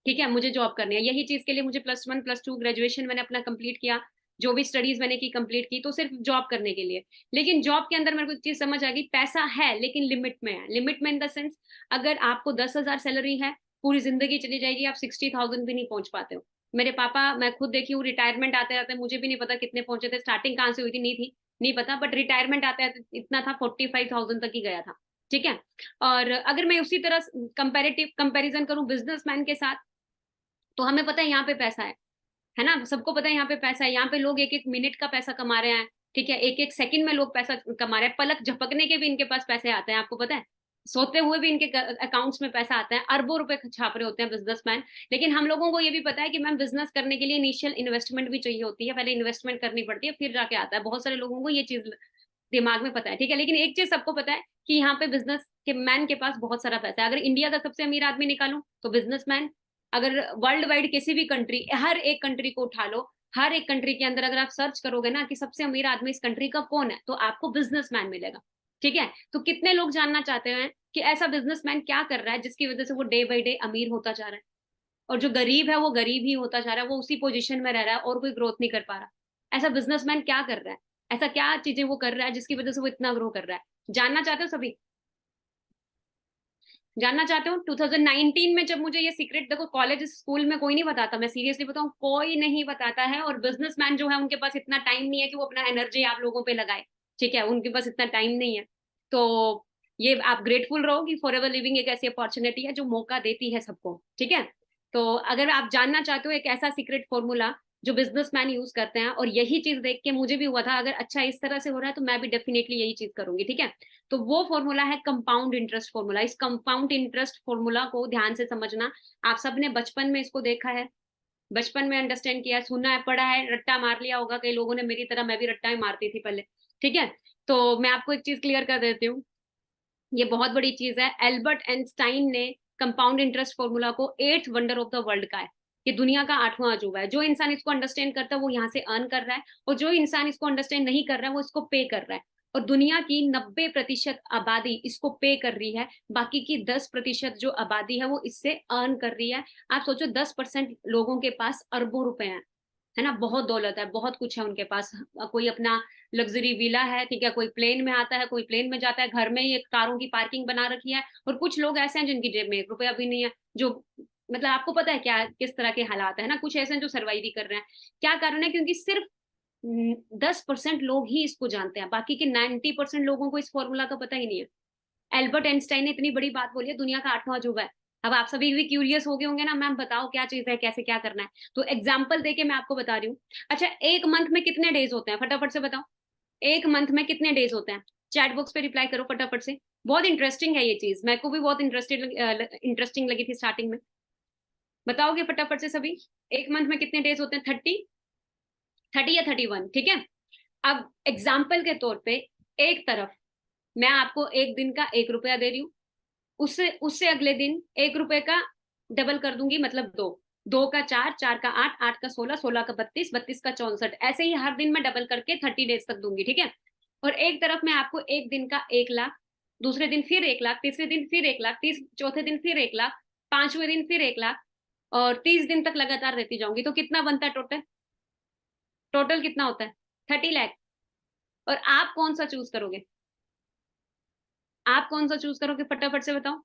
A: ठीक है, मुझे जॉब करनी है। यही चीज़ के लिए मुझे प्लस 1, प्लस 2 ग्रेजुएशन मैंने अपना कंप्लीट किया। जो भी स्टडीज़ मैंने की कंप्लीट की, तो सिर्फ़ जॉब करने के लिए। लेकिन जॉब के अंदर मेरे को एक चीज़ समझ आ गई, पैसा है लेकिन लिमिट में है। लिमिट में इन द सेंस, अगर आपको 10,000 सैलरी है, पूरी ज़िंदगी चली जाएगी, आप 60,000 भी नहीं पहुँच पाते हो। मेरे पापा, मैं खुद देखी हूँ, रिटायरमेंट आते-आते मुझे भी नहीं पता कितने पहुँचे थे, स्टार्टिंग कहाँ से हुई थी, नहीं पता, बट रिटायरमेंट आते-आते इतना था, 45,000 तक ही गया था। ठीक है? और अगर मैं उसी तरह कंपैरिज़न करूँ बिज़नेसमैन के साथ, तो हमें पता है यहाँ पे पैसा है ना? सबको पता है यहाँ पे पैसा है, यहाँ पे लोग 1-1 मिनट का पैसा कमा रहे हैं, ठीक है? 1-1 सेकंड में लोग पैसा कमा रहे हैं, पलक झपकने के भी इनके पास पैसे आते हैं, आपको पता है? सोते हुए भी इनके अकाउंट्स में पैसा आता है, अरबों रुपए छाप रहे होते हैं बिज़नेसमैन। लेकिन हम लोगों को ये भी पता है कि मैम बिज़नेस करने के लिए इनिशियल इन्वेस्टमेंट भी चाहिए होती है, पहले इन्वेस्टमेंट करनी पड़ती है, फिर जाके आता है। बहुत सारे लोगों को ये चीज़ दिमाग में पता है, ठीक है? लेकिन एक चीज़ सबको पता है कि यहाँ पे बिज़नेस के मैन के पास बहुत सारा पैसा है। अगर इंडिया का सबसे अमीर आदमी निकालूँ, तो बिज़नेसमैन, अगर वर्ल्ड वाइड किसी भी कंट्री, हर एक कंट्री को उठा लो, हर एक कंट्री के अंदर अगर आप सर्च करोगे ना कि सबसे अमीर आदमी इस कंट्री का कौन है, तो आपको बिजनेसमैन मिलेगा। ठीक है, तो कितने लोग जानना चाहते हैं कि ऐसा बिजनेसमैन क्या कर रहा है जिसकी वजह से वो डे बाई डे अमीर होता जा रहा है, और जो गरीब है वो गरीब ही होता जा रहा है, वो उसी पोजीशन में रह रहा है और कोई ग्रोथ नहीं कर पा रहा। ऐसा बिजनेसमैन क्या कर रहा है, ऐसा क्या चीजें वो कर रहा है जिसकी वजह से वो इतना ग्रो कर रहा है? जानना चाहते हो सभी? जानना चाहते हो? 2019 में जब मुझे ये सीक्रेट, देखो कॉलेज स्कूल में कोई नहीं बताता, मैं सीरियसली बताऊं, कोई नहीं बताता है। और बिजनेसमैन जो है उनके पास इतना टाइम नहीं है कि वो अपना एनर्जी आप लोगों पे लगाए। ठीक है, उनके पास इतना टाइम नहीं है। तो ये आप ग्रेटफुल रहो कि फॉरएवर लिविंग एक ऐसी अपॉर्चुनिटी है जो मौका देती है सबको। ठीक है, तो अगर आप जानना चाहते हो एक ऐसा सीक्रेट फॉर्मूला जो बिजनेसमैन यूज करते हैं, और यही चीज देख के मुझे भी हुआ था, अगर अच्छा इस तरह से हो रहा है तो मैं भी डेफिनेटली यही चीज करूंगी। ठीक है, तो वो फॉर्मूला है कंपाउंड इंटरेस्ट फॉर्मूला। इस कंपाउंड इंटरेस्ट फॉर्मूला को ध्यान से समझना। आप सबने बचपन में इसको देखा है, बचपन में अंडरस्टैंड किया, सुना है, पढ़ा है, रट्टा मार लिया होगा कई लोगों ने, मेरी तरह मैं भी रट्टा ही मारती थी पहले। ठीक है, तो मैं आपको एक चीज क्लियर कर देती हूँ, ये बहुत बड़ी चीज है। एल्बर्ट आइंस्टाइन ने कंपाउंड इंटरेस्ट फॉर्मूला को eighth wonder of the world का है, ये दुनिया का आठवां अजूबा है। जो इंसान इसको अंडरस्टैंड करता है वो यहाँ से अर्न कर रहा है, और जो इंसान इसको अंडरस्टैंड नहीं कर रहा है वो इसको पे कर रहा है। और दुनिया की 90% आबादी इसको पे कर रही है, बाकी की 10% जो आबादी है वो इससे अर्न कर रही है। आप सोचो 10% लोगों के पास अरबों रुपए हैं, है ना, बहुत दौलत है, बहुत कुछ है उनके पास। कोई अपना लग्जरी विला है, ठीक है, कोई प्लेन में आता है, कोई प्लेन में जाता है, घर में ही एक कारों की पार्किंग बना रखी है। और कुछ लोग ऐसे हैं जिनकी जेब में 1 रुपया भी नहीं है, जो मतलब आपको पता है क्या किस तरह के हालात है ना, कुछ ऐसे हैं जो सर्वाइव भी कर रहे हैं। क्या कारण है? क्योंकि सिर्फ 10% लोग ही इसको जानते हैं, बाकी के 90% लोगों को इस फॉर्मूला का पता ही नहीं है। एल्बर्ट आइंस्टाइन ने इतनी बड़ी बात बोली है, दुनिया का आठवां अजूबा है। अब आप सभी भी क्यूरियस हो गए होंगे ना, मैम बताओ क्या चीज है, कैसे क्या करना है। तो एग्जाम्पल देके मैं आपको बता रही हूँ। अच्छा, एक मंथ में कितने डेज होते हैं, फटाफट से बताओ। एक मंथ में कितने डेज होते हैं? चैट बॉक्स पे रिप्लाई करो फटाफट से। बहुत इंटरेस्टिंग है ये चीज, मेरे को भी बहुत इंटरेस्टिंग लगी थी स्टार्टिंग में। बताओगे फटाफट से सभी? एक मंथ में कितने डेज होते हैं? 30, 30 या 31? ठीक है, अब एग्जाम्पल के तौर पे, एक तरफ मैं आपको एक दिन का 1 रुपया दे रही हूँ, उससे उससे अगले दिन 1 रुपए का डबल कर दूंगी, मतलब दो, दो का चार, चार का आठ, आठ का 16, 16 का 32, 32 का 64, ऐसे ही हर दिन मैं डबल करके 30 डेज तक दूंगी। ठीक है, और एक तरफ मैं आपको एक दिन का 1 लाख, दूसरे दिन फिर 1 लाख, तीसरे दिन फिर 1 लाख, चौथे दिन फिर 1 लाख, पांचवें दिन फिर 1 लाख, और 30 दिन तक लगातार देती जाऊंगी। तो कितना बनता है टोटल? टोटल कितना होता है? 30 लाख। और आप कौन सा चूज करोगे? आप कौन सा चूज करोगे फटाफट से बताओ।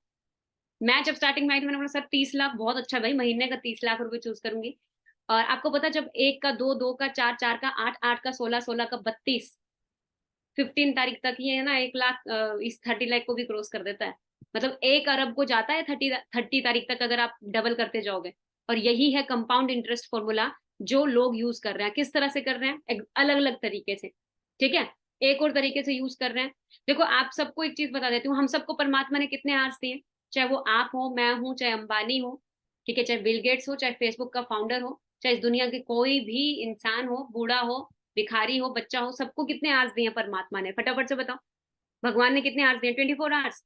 A: मैं जब स्टार्टिंग में आई थी मैंने बोला सर 30 लाख बहुत अच्छा भाई, महीने का 30 लाख रुपए चूज करूंगी। और आपको पता जब एक का दो, दो का चार, चार का आठ, आठ का 16, 16 का 32, 15 तारीख तक ये है ना 1 लाख इस 30 लाख को भी क्रॉस कर देता है। मतलब 1 अरब को जाता है 30 तारीख तक अगर आप डबल करते जाओगे। और यही है कंपाउंड इंटरेस्ट फॉर्मूला जो लोग यूज कर रहे हैं। किस तरह से कर रहे हैं? अलग अलग तरीके से। ठीक है, एक और तरीके से यूज कर रहे हैं। देखो आप सबको एक चीज बता देती हूँ, हम सबको परमात्मा ने कितने आर्स दिए, चाहे वो आप हो, मैं हूं, चाहे अंबानी हो, ठीक है, चाहे बिल गेट्स हो, चाहे फेसबुक का फाउंडर हो, चाहे इस दुनिया के कोई भी इंसान हो, बूढ़ा हो, भिखारी हो, बच्चा हो, सबको कितने आवर्स दिए परमात्मा ने? फटाफट से बताओ। भगवान ने कितने आवर्स दिए? 24 आवर्स।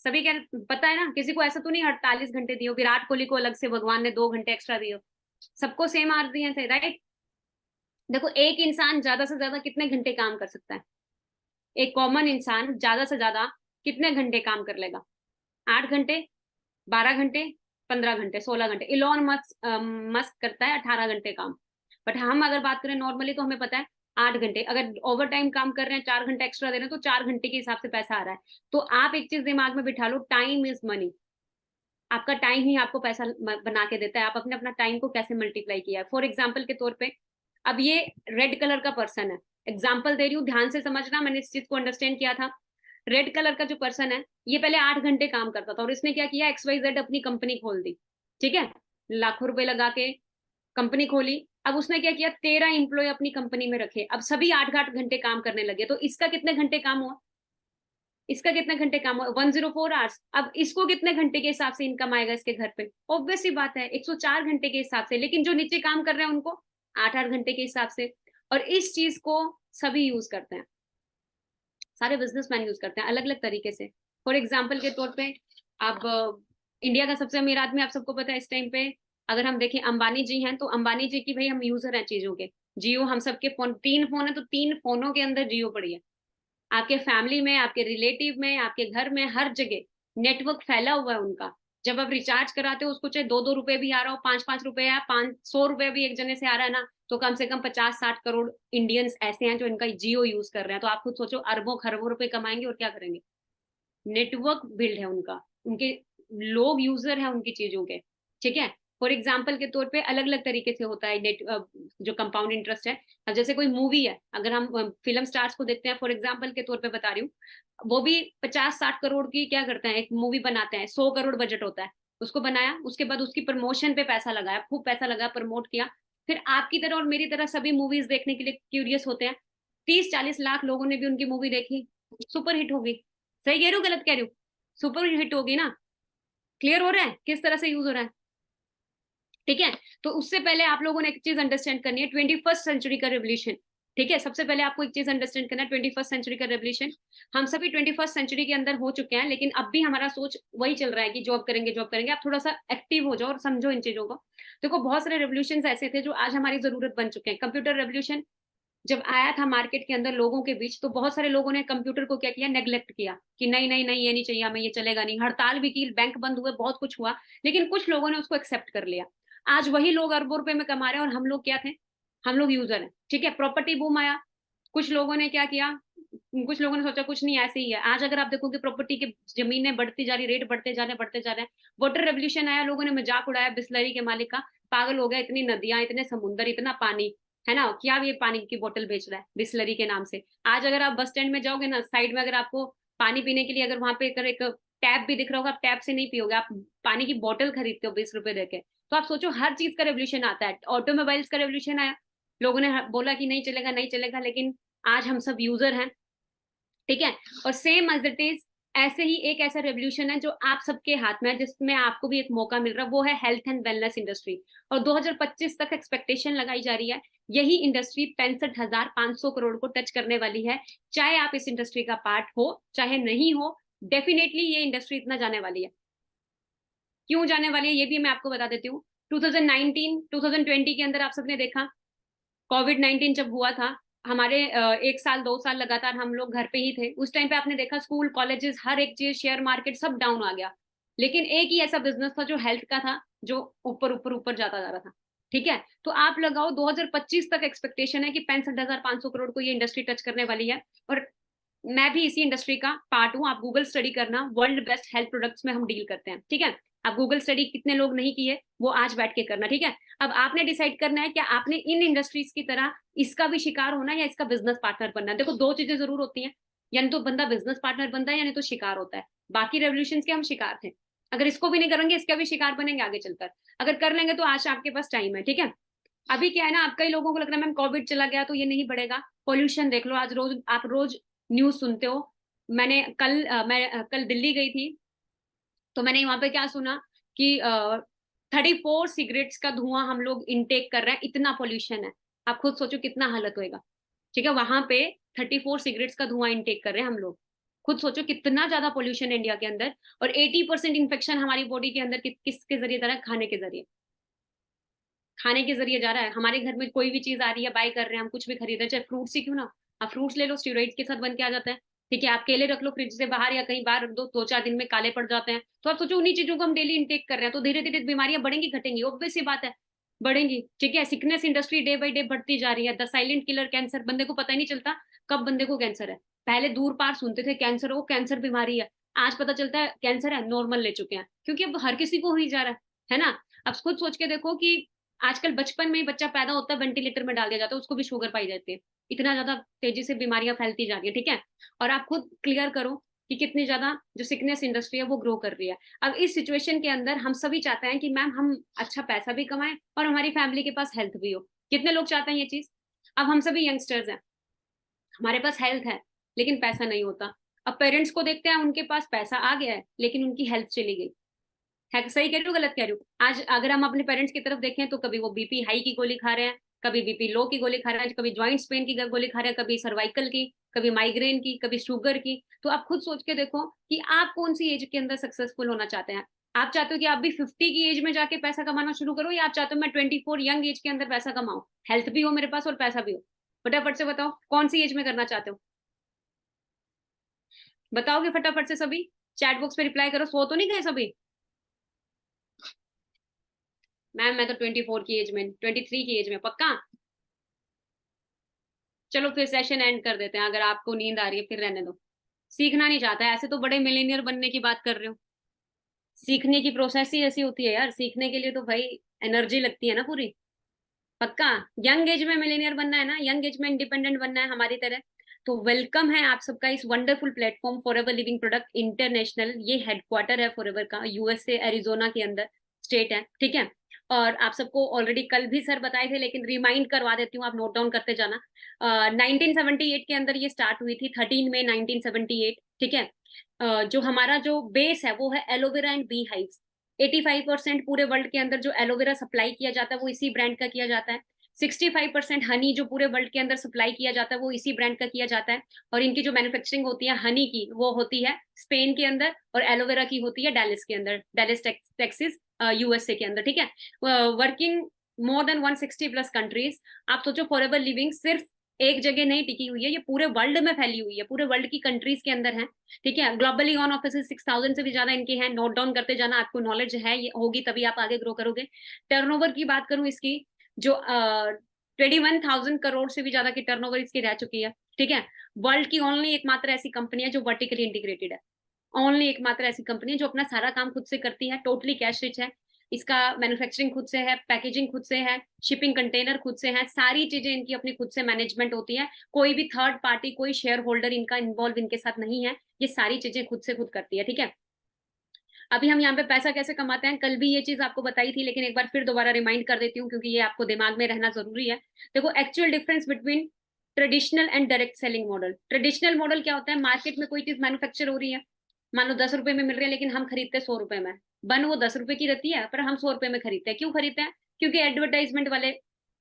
A: सभी क्या पता है ना? किसी को ऐसा तो नहीं 48 घंटे दिए हो, विराट कोहली को अलग से भगवान ने 2 घंटे एक्स्ट्रा दिए हो, सबको सेम आवर्स दिए थे, राइट? देखो एक इंसान ज्यादा से ज्यादा कितने घंटे काम कर सकता है? एक कॉमन इंसान ज्यादा से ज्यादा कितने घंटे काम कर लेगा? 8 घंटे, 12 घंटे, 15 घंटे, 16 घंटे। इलॉन मस्क मस्क करता है 18 घंटे काम। बट हम अगर बात करें नॉर्मली तो हमें पता है 8 घंटे। अगर ओवर टाइम काम कर रहे हैं, 4 घंटे एक्स्ट्रा दे रहे हैं, तो 4 घंटे के हिसाब से पैसा आ रहा है। तो आप एक चीज दिमाग में बिठा लो, टाइम इज मनी। आपका टाइम ही आपको पैसा बना के देता है। आप अपने अपना टाइम को कैसे मल्टीप्लाई किया है? फॉर एग्जाम्पल के तौर पे, अब ये रेड कलर का पर्सन है, एग्जाम्पल दे रही हूँ, ध्यान से समझना, मैंने इस चीज को अंडरस्टैंड किया था। रेड कलर का जो पर्सन है, ये पहले 8 घंटे काम करता था, और इसने क्या किया, XYZ अपनी कंपनी खोल दी। ठीक है, लाखों रुपए लगा के कंपनी खोली। अब उसने क्या किया, 13 एम्प्लॉय अपनी कंपनी में रखे, अब सभी 8 8 घंटे काम करने लगे। तो इसका कितने घंटे काम हुआ? इसका कितने घंटे काम हुआ? 104 आवर्स। अब इसको कितने घंटे के हिसाब से इनकम आएगा इसके घर पे? ऑब्वियस सी बात है 104 घंटे के हिसाब से। लेकिन जो नीचे काम कर रहे हैं उनको 8 8 घंटे के हिसाब से। और इस चीज को सभी यूज करते हैं, सारे बिजनेसमैन यूज करते हैं अलग अलग तरीके से। फॉर एग्जाम्पल के तौर पे, अब इंडिया का सबसे अमीर आदमी आप सबको पता है इस टाइम पे, अगर हम देखें अंबानी जी हैं, तो अंबानी जी की भाई हम यूजर हैं चीजों के। जियो हम सबके फोन, 3 फोन है तो 3 फोनों के अंदर जियो पड़ी है। आपके फैमिली में, आपके रिलेटिव में, आपके घर में, हर जगह नेटवर्क फैला हुआ है उनका। जब आप रिचार्ज कराते हो उसको, चाहे 2-2 रुपए भी आ रहा हो, 5-5 रुपए या 500 रुपए भी एक जने से आ रहा है ना, तो कम से कम 50-60 करोड़ इंडियंस ऐसे हैं जो इनका जियो यूज कर रहे हैं। तो आप खुद सोचो, अरबों खरबों रुपए कमाएंगे और क्या करेंगे। नेटवर्क बिल्ड है उनका, उनके लोग यूजर हैं उनकी चीजों के। ठीक है। फॉर एग्जाम्पल के तौर पे अलग अलग तरीके से होता है नेट, जो कंपाउंड इंटरेस्ट है। अब जैसे कोई मूवी है, अगर हम फिल्म स्टार्स को देखते हैं, फॉर एग्जाम्पल के तौर पे बता रही हूँ, वो भी 50-60 करोड़ की क्या करते हैं, एक मूवी बनाते हैं, 100 करोड़ बजट होता है। उसको बनाया, उसके बाद उसकी प्रमोशन पे पैसा लगाया, खूब पैसा लगा, प्रमोट किया। फिर आपकी तरह और मेरी तरह सभी मूवीज देखने के लिए क्यूरियस होते हैं। 30-40 लाख लोगों ने भी उनकी मूवी देखी, सुपर हिट होगी। सही कह रही हूँ, गलत कह रही हूँ? सुपर हिट होगी ना। क्लियर हो रहा है किस तरह से यूज हो रहा है? ठीक है। तो उससे पहले आप लोगों ने एक चीज अंडरस्टैंड करनी है, 21st सेंचुरी का रेवोल्यूशन। ठीक है, सबसे पहले आपको एक चीज अंडरस्टैंड करना है, 21st सेंचुरी का रेवोल्यूशन। हम सभी 21st सेंचुरी के अंदर हो चुके हैं, लेकिन अब भी हमारा सोच वही चल रहा है कि जॉब करेंगे, जॉब करेंगे। आप थोड़ा सा एक्टिव हो जाओ और समझो इन चीजों को। देखो, बहुत सारे रेवोल्यूशन ऐसे थे जो आज हमारी जरूरत बन चुके हैं। कंप्यूटर रेवोल्यूशन जब आया था मार्केट के अंदर लोगों के बीच, तो बहुत सारे लोगों ने कंप्यूटर को क्या किया, नेग्लेक्ट किया कि नहीं नहीं नहीं, ये नहीं चाहिए हमें, ये चलेगा नहीं। हड़ताल भी की, बैंक बंद हुए, बहुत कुछ हुआ, लेकिन कुछ लोगों ने उसको एक्सेप्ट कर लिया। आज वही लोग अरबों रुपए में कमा रहे हैं और हम लोग क्या थे, हम लोग यूजर हैं। ठीक है, प्रॉपर्टी बूम आया, कुछ लोगों ने क्या किया, कुछ लोगों ने सोचा कुछ नहीं ऐसे ही है। आज अगर आप देखोगे प्रॉपर्टी की जमीनें बढ़ती जा रही, रेट बढ़ते जा रहे, बढ़ते जा रहे हैं। वाटर रेवोल्यूशन आया, लोगों ने मजाक उड़ाया बिस्लरी के मालिक का, पागल हो गया, इतनी नदियां, इतने समुंदर, इतना पानी, है ना, क्या ये पानी की बोतल बेच रहा है बिस्लरी के नाम से। आज अगर आप बस स्टैंड में जाओगे ना, साइड में अगर आपको पानी पीने के लिए अगर वहां पे अगर एक टैप भी दिख रहा होगा, आप टैप से नहीं पियोगे, आप पानी की बोतल खरीदते हो 20 रुपए देके। तो आप सोचो, हर चीज का रेवोल्यूशन आता है। ऑटोमोबाइल्स का रेवोल्यूशन आया, लोगों ने बोला कि नहीं चलेगा, नहीं चलेगा, लेकिन आज हम सब यूजर हैं। ठीक है। और सेम एज इट इज, ऐसे ही एक ऐसा रेवोल्यूशन है जो आप सबके हाथ में है, जिसमें आपको भी एक मौका मिल रहा है, वो है हेल्थ एंड वेलनेस इंडस्ट्री। और 2025 तक एक्सपेक्टेशन लगाई जा रही है, यही इंडस्ट्री 65,500 करोड़ को टच करने वाली है। चाहे आप इस इंडस्ट्री का पार्ट हो, चाहे नहीं हो, डेफिनेटली ये इंडस्ट्री इतना जाने वाली है। क्यों जाने वाली है ये भी मैं आपको बता देती हूँ। 2019 2020 के अंदर आप सबने देखा, कोविड-19 जब हुआ था, हमारे 1 साल 2 साल लगातार हम लोग घर पे ही थे। उस टाइम पे आपने देखा, स्कूल कॉलेजेस हर एक चीज, शेयर मार्केट सब डाउन आ गया। लेकिन एक ही ऐसा बिजनेस था जो हेल्थ का था, जो ऊपर ऊपर ऊपर जाता जा रहा था। ठीक है। तो आप लगाओ 2025 तक एक्सपेक्टेशन है कि 65,500 करोड़ को ये इंडस्ट्री टच करने वाली है। और मैं भी इसी इंडस्ट्री का पार्ट हूँ। आप गूगल स्टडी करना, वर्ल्ड बेस्ट हेल्थ प्रोडक्ट्स में हम डील करते हैं। ठीक है। आप गूगल स्टडी कितने लोग नहीं किए, वो आज बैठ के करना। ठीक है। अब आपने डिसाइड करना है कि आपने इन इंडस्ट्रीज की तरह इसका भी शिकार होना है या इसका बिजनेस पार्टनर बनना है। देखो, दो चीजें जरूर होती हैं, यानी तो बंदा बिजनेस पार्टनर बनता है, यानी तो शिकार होता है। बाकी रेवोल्यूशन के हम शिकार थे, अगर इसको भी नहीं करेंगे इसका भी शिकार बनेंगे आगे चलकर। अगर कर लेंगे तो आज आपके पास टाइम है। ठीक है। अभी क्या है ना, आप कई लोगों को लग रहा है मैम कोविड चला गया तो ये नहीं बढ़ेगा। पोल्यूशन देख लो, आज रोज आप रोज न्यूज सुनते हो। मैं कल दिल्ली गई थी, तो मैंने वहां पे क्या सुना कि 34 सिगरेट्स का धुआं हम लोग इनटेक कर रहे हैं, इतना पोल्यूशन है। आप खुद सोचो कितना हालत होएगा। ठीक है, वहां पे 34 सिगरेट्स का धुआं इनटेक कर रहे हैं हम लोग। खुद सोचो कितना ज्यादा पोल्यूशन है इंडिया के अंदर। और 80% इन्फेक्शन हमारी बॉडी के अंदर किसके जरिए जा रहा है, खाने के जरिए। खाने के जरिए जा रहा है। हमारे घर में कोई भी चीज आ रही है, बाय कर रहे हैं, हम कुछ भी खरीद रहे हैं, चाहे फ्रूट्स ही क्यों ना। आप फ्रूट्स ले लो, स्टेरॉइड्स के साथ बन के आ जाता है। ठीक है, आप केले रख लो फ्रिज से बाहर या कहीं बाहर रख दो, 2-4 दिन में काले पड़ जाते हैं। तो आप सोचो, उन्हीं चीजों को हम डेली इंटेक कर रहे हैं, तो धीरे धीरे बीमारियां बढ़ेंगी घटेंगी, ऑब्वियस सी बात है, बढ़ेंगी। ठीक है, sickness industry day by day बढ़ती जा रही है। द साइलेंट किलर कैंसर, बंदे को पता ही नहीं चलता कब बंदे को कैंसर है। पहले दूर पार सुनते थे कैंसर हो, कैंसर बीमारी है। आज पता चलता है कैंसर है, नॉर्मल ले चुके हैं, क्योंकि अब हर किसी को हो ही जा रहा है ना। अब खुद सोच के देखो कि आजकल बचपन में ही बच्चा पैदा होता है, वेंटिलेटर में डाल दिया जाता है, उसको भी शुगर पाई जाती है। इतना ज्यादा तेजी से बीमारियां फैलती जा रही है। ठीक है। और आप खुद क्लियर करो कि कितनी ज्यादा जो सिकनेस इंडस्ट्री है वो ग्रो कर रही है। अब इस सिचुएशन के अंदर हम सभी चाहते हैं कि मैम हम अच्छा पैसा भी कमाएं और हमारी फैमिली के पास हेल्थ भी हो। कितने लोग चाहते हैं ये चीज? अब हम सभी यंगस्टर्स हैं, हमारे पास हेल्थ है लेकिन पैसा नहीं होता। अब पेरेंट्स को देखते हैं, उनके पास पैसा आ गया है लेकिन उनकी हेल्थ चली गई है। सही कह रही हूँ, गलत कह रही हूँ? आज अगर हम अपने पेरेंट्स की तरफ देखें, तो कभी वो बीपी हाई की गोली खा रहे हैं, कभी बीपी लो की गोली खा रहे हैं, कभी ज्वाइंट्स पेन की गोली खा रहे हैं, कभी सर्वाइकल की, कभी माइग्रेन की, कभी शुगर की। तो आप खुद सोच के देखो कि आप कौन सी एज के अंदर सक्सेसफुल होना चाहते हैं। आप चाहते हो कि आप भी 50 की एज में जाके पैसा कमाना शुरू करो, या आप चाहते हो मैं 24 यंग एज के अंदर पैसा कमाऊं, हेल्थ भी हो मेरे पास और पैसा भी हो? फटाफट से बताओ कौन सी एज में करना चाहते हो? बताओगे फटाफट से सभी? चैट बॉक्स पे रिप्लाई करो, सो तो नहीं गए सभी? मैम मैं तो 24 की एज में, 23 की एज में, पक्का? चलो फिर सेशन एंड कर देते हैं, अगर आपको नींद आ रही है फिर रहने दो। सीखना नहीं चाहता है, ऐसे तो बड़े मिलीनियर बनने की बात कर रहे हो। सीखने की प्रोसेस ही ऐसी होती है यार, सीखने के लिए तो भाई एनर्जी लगती है ना पूरी। पक्का? यंग एज में मिलीनियर बनना है ना, यंग एज में इंडिपेंडेंट बनना है हमारी तरह। तो वेलकम है आप सबका इस wonderful platform forever living product international. ये हेडक्वार्टर है फॉरएवर का, यूएसए एरिजोना के अंदर स्टेट है, ठीक है। और आप सबको ऑलरेडी कल भी सर बताए थे, लेकिन रिमाइंड करवा देती हूँ, आप नोट डाउन करते जाना। 1978 के अंदर ये स्टार्ट हुई थी, 13 मई 1978, ठीक है। जो हमारा जो बेस है वो है एलोवेरा एंड बी हाइव्स। 85% पूरे वर्ल्ड के अंदर जो एलोवेरा सप्लाई किया जाता है वो इसी ब्रांड का किया जाता है। 65% हनी जो पूरे वर्ल्ड के अंदर सप्लाई किया जाता है वो इसी ब्रांड का किया जाता है। और इनकी जो मैन्युफैक्चरिंग होती है हनी की, वो होती है स्पेन के अंदर, और एलोवेरा की होती है डेलिस के अंदर, डेलिस टेक्सिस, यूएसए के अंदर, ठीक है। Working more than 160 plus countries. आप सोचो फॉरएवर लिविंग सिर्फ एक जगह नहीं टिकी हुई है, ये पूरे वर्ल्ड में फैली हुई है, पूरे वर्ल्ड की कंट्रीज के अंदर है, ठीक है। ग्लोबली ऑन ऑफिस 6,000 से भी ज्यादा इनके हैं, नोट डाउन करते जाना, आपको नॉलेज है ये होगी तभी आप आगे ग्रो करोगे। टर्नओवर की बात करूं इसकी, जो 21,000 करोड़ से भी ज्यादा की टर्नओवर इसकी रह चुकी है, ठीक है। वर्ल्ड की ओनली एकमात्र ऐसी कंपनी है जो वर्टिकली इंटीग्रेटेड है, ओनली एकमात्र ऐसी कंपनी है जो अपना सारा काम खुद से करती है, टोटली कैश रिच है। इसका मैन्युफैक्चरिंग खुद से है, पैकेजिंग खुद से है, शिपिंग कंटेनर खुद से है, सारी चीजें इनकी अपनी खुद से मैनेजमेंट होती है। कोई भी थर्ड पार्टी, कोई शेयर होल्डर इनका इन्वॉल्व इनके साथ नहीं है, ये सारी चीजें खुद से खुद करती है, ठीक है। अभी हम यहाँ पे पैसा कैसे कमाते हैं, कल भी ये चीज आपको बताई थी, लेकिन एक बार फिर दोबारा रिमाइंड कर देती हूँ क्योंकि ये आपको दिमाग में रहना जरूरी है। देखो actual difference between traditional and direct selling model. Traditional model क्या होता है, मार्केट में कोई चीज मैन्युफैक्चर हो रही है, मान लो 10 रुपए में मिल रही है, लेकिन हम खरीदते 100 रुपए में। बन वो 10 रुपए की रहती है, पर हम 100 रुपए में खरीदते हैं। क्यों खरीदते हैं? क्योंकि एडवर्टाइजमेंट वाले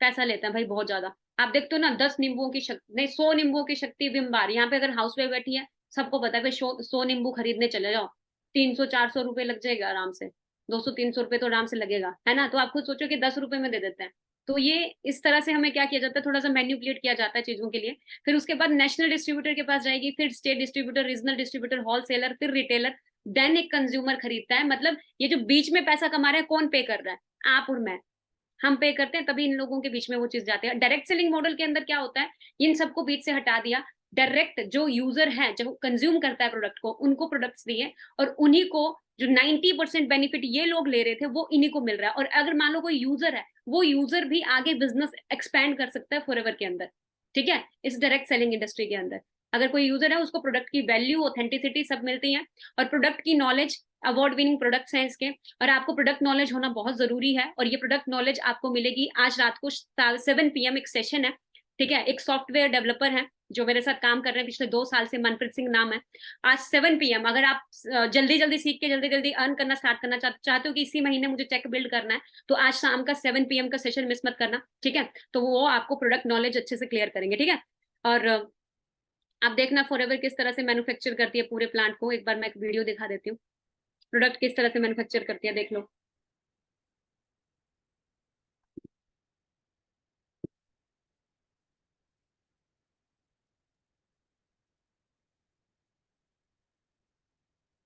A: पैसा लेते हैं भाई बहुत ज्यादा। आप देखते हो ना, 10 नींबुओं की शक्ति नहीं, 100 नींबुओं की शक्ति बिंबार। यहाँ पे अगर हाउस वाइफ बैठी है, सबको पता है भाई, 100 नींबू खरीदने चले जाओ, 300-400 रुपए लग जाएगा आराम से, 200-300 रुपए तो आराम से लगेगा, है ना। तो आप खुद सोचो कि 10 रुपए में दे देते हैं। तो ये इस तरह से हमें क्या किया जाता है, थोड़ा सा मैन्युपुलेट किया जाता है चीजों के लिए। फिर उसके बाद नेशनल डिस्ट्रीब्यूटर के पास जाएगी, फिर state distributor, regional distributor, wholesaler, फिर रिटेलर, देन एक कंज्यूमर खरीदता है। मतलब ये जो बीच में पैसा कमा रहा है, कौन पे कर रहा है? आप और मैं, हम पे करते हैं, तभी इन लोगों के बीच में वो चीज जाती है। डायरेक्ट सेलिंग मॉडल के अंदर क्या होता है, इन सबको बीच से हटा दिया। डायरेक्ट जो यूजर है, जो कंज्यूम करता है प्रोडक्ट को, उनको प्रोडक्ट्स दिए, और उन्हीं को जो 90% बेनिफिट ये लोग ले रहे थे वो इन्हीं को मिल रहा है। और अगर मान लो कोई यूजर है, वो यूजर भी आगे बिजनेस एक्सपैंड कर सकता है फॉरएवर के अंदर, ठीक है, इस डायरेक्ट सेलिंग इंडस्ट्री के अंदर। अगर कोई यूजर है, उसको प्रोडक्ट की वैल्यू, ऑथेंटिसिटी सब मिलती है, और प्रोडक्ट की नॉलेज, अवार्ड विनिंग प्रोडक्ट्स हैं इसके। और आपको प्रोडक्ट नॉलेज होना बहुत जरूरी है, और ये प्रोडक्ट नॉलेज आपको मिलेगी आज रात को 7 PM एक सेशन है, ठीक है। एक सॉफ्टवेयर डेवलपर है जो मेरे साथ काम कर रहे हैं पिछले 2 साल से, मनप्रीत सिंह नाम है। आज 7 PM, अगर आप जल्दी जल्दी सीख के जल्दी जल्दी अर्न करना स्टार्ट करना चाहते हो कि इसी महीने मुझे चेक बिल्ड करना है, तो आज शाम का 7 PM का सेशन मिस मत करना, ठीक है। तो वो आपको प्रोडक्ट नॉलेज अच्छे से क्लियर करेंगे, ठीक है। और आप देखना फॉरएवर किस तरह से मैन्युफैक्चर करती है पूरे प्लांट को। एक बार मैं एक वीडियो दिखा देती हूँ, प्रोडक्ट किस तरह से मैन्युफैक्चर करती है, देख लो।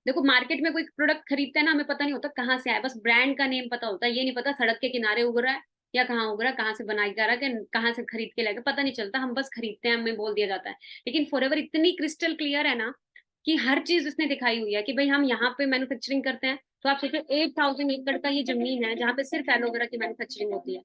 A: देखो मार्केट में कोई प्रोडक्ट खरीदते हैं ना, हमें पता नहीं होता कहाँ से आया, बस ब्रांड का नेम पता होता है। ये नहीं पता सड़क के किनारे उग रहा है या कहाँ उग रहा है, कहाँ से बनाया जा रहा है, कि कहाँ से खरीद के लाएगा, पता नहीं चलता। हम बस खरीदते हैं, हमें बोल दिया जाता है। लेकिन फॉरएवर इतनी क्रिस्टल क्लियर है ना, कि हर चीज उसने दिखाई हुई है कि भाई हम यहाँ पे मैन्युफैक्चरिंग करते हैं। तो आप सोचो 8,000 एकड़ का ये जमीन है जहाँ पे सिर्फ एलोवेरा की मैन्युफैक्चरिंग होती है।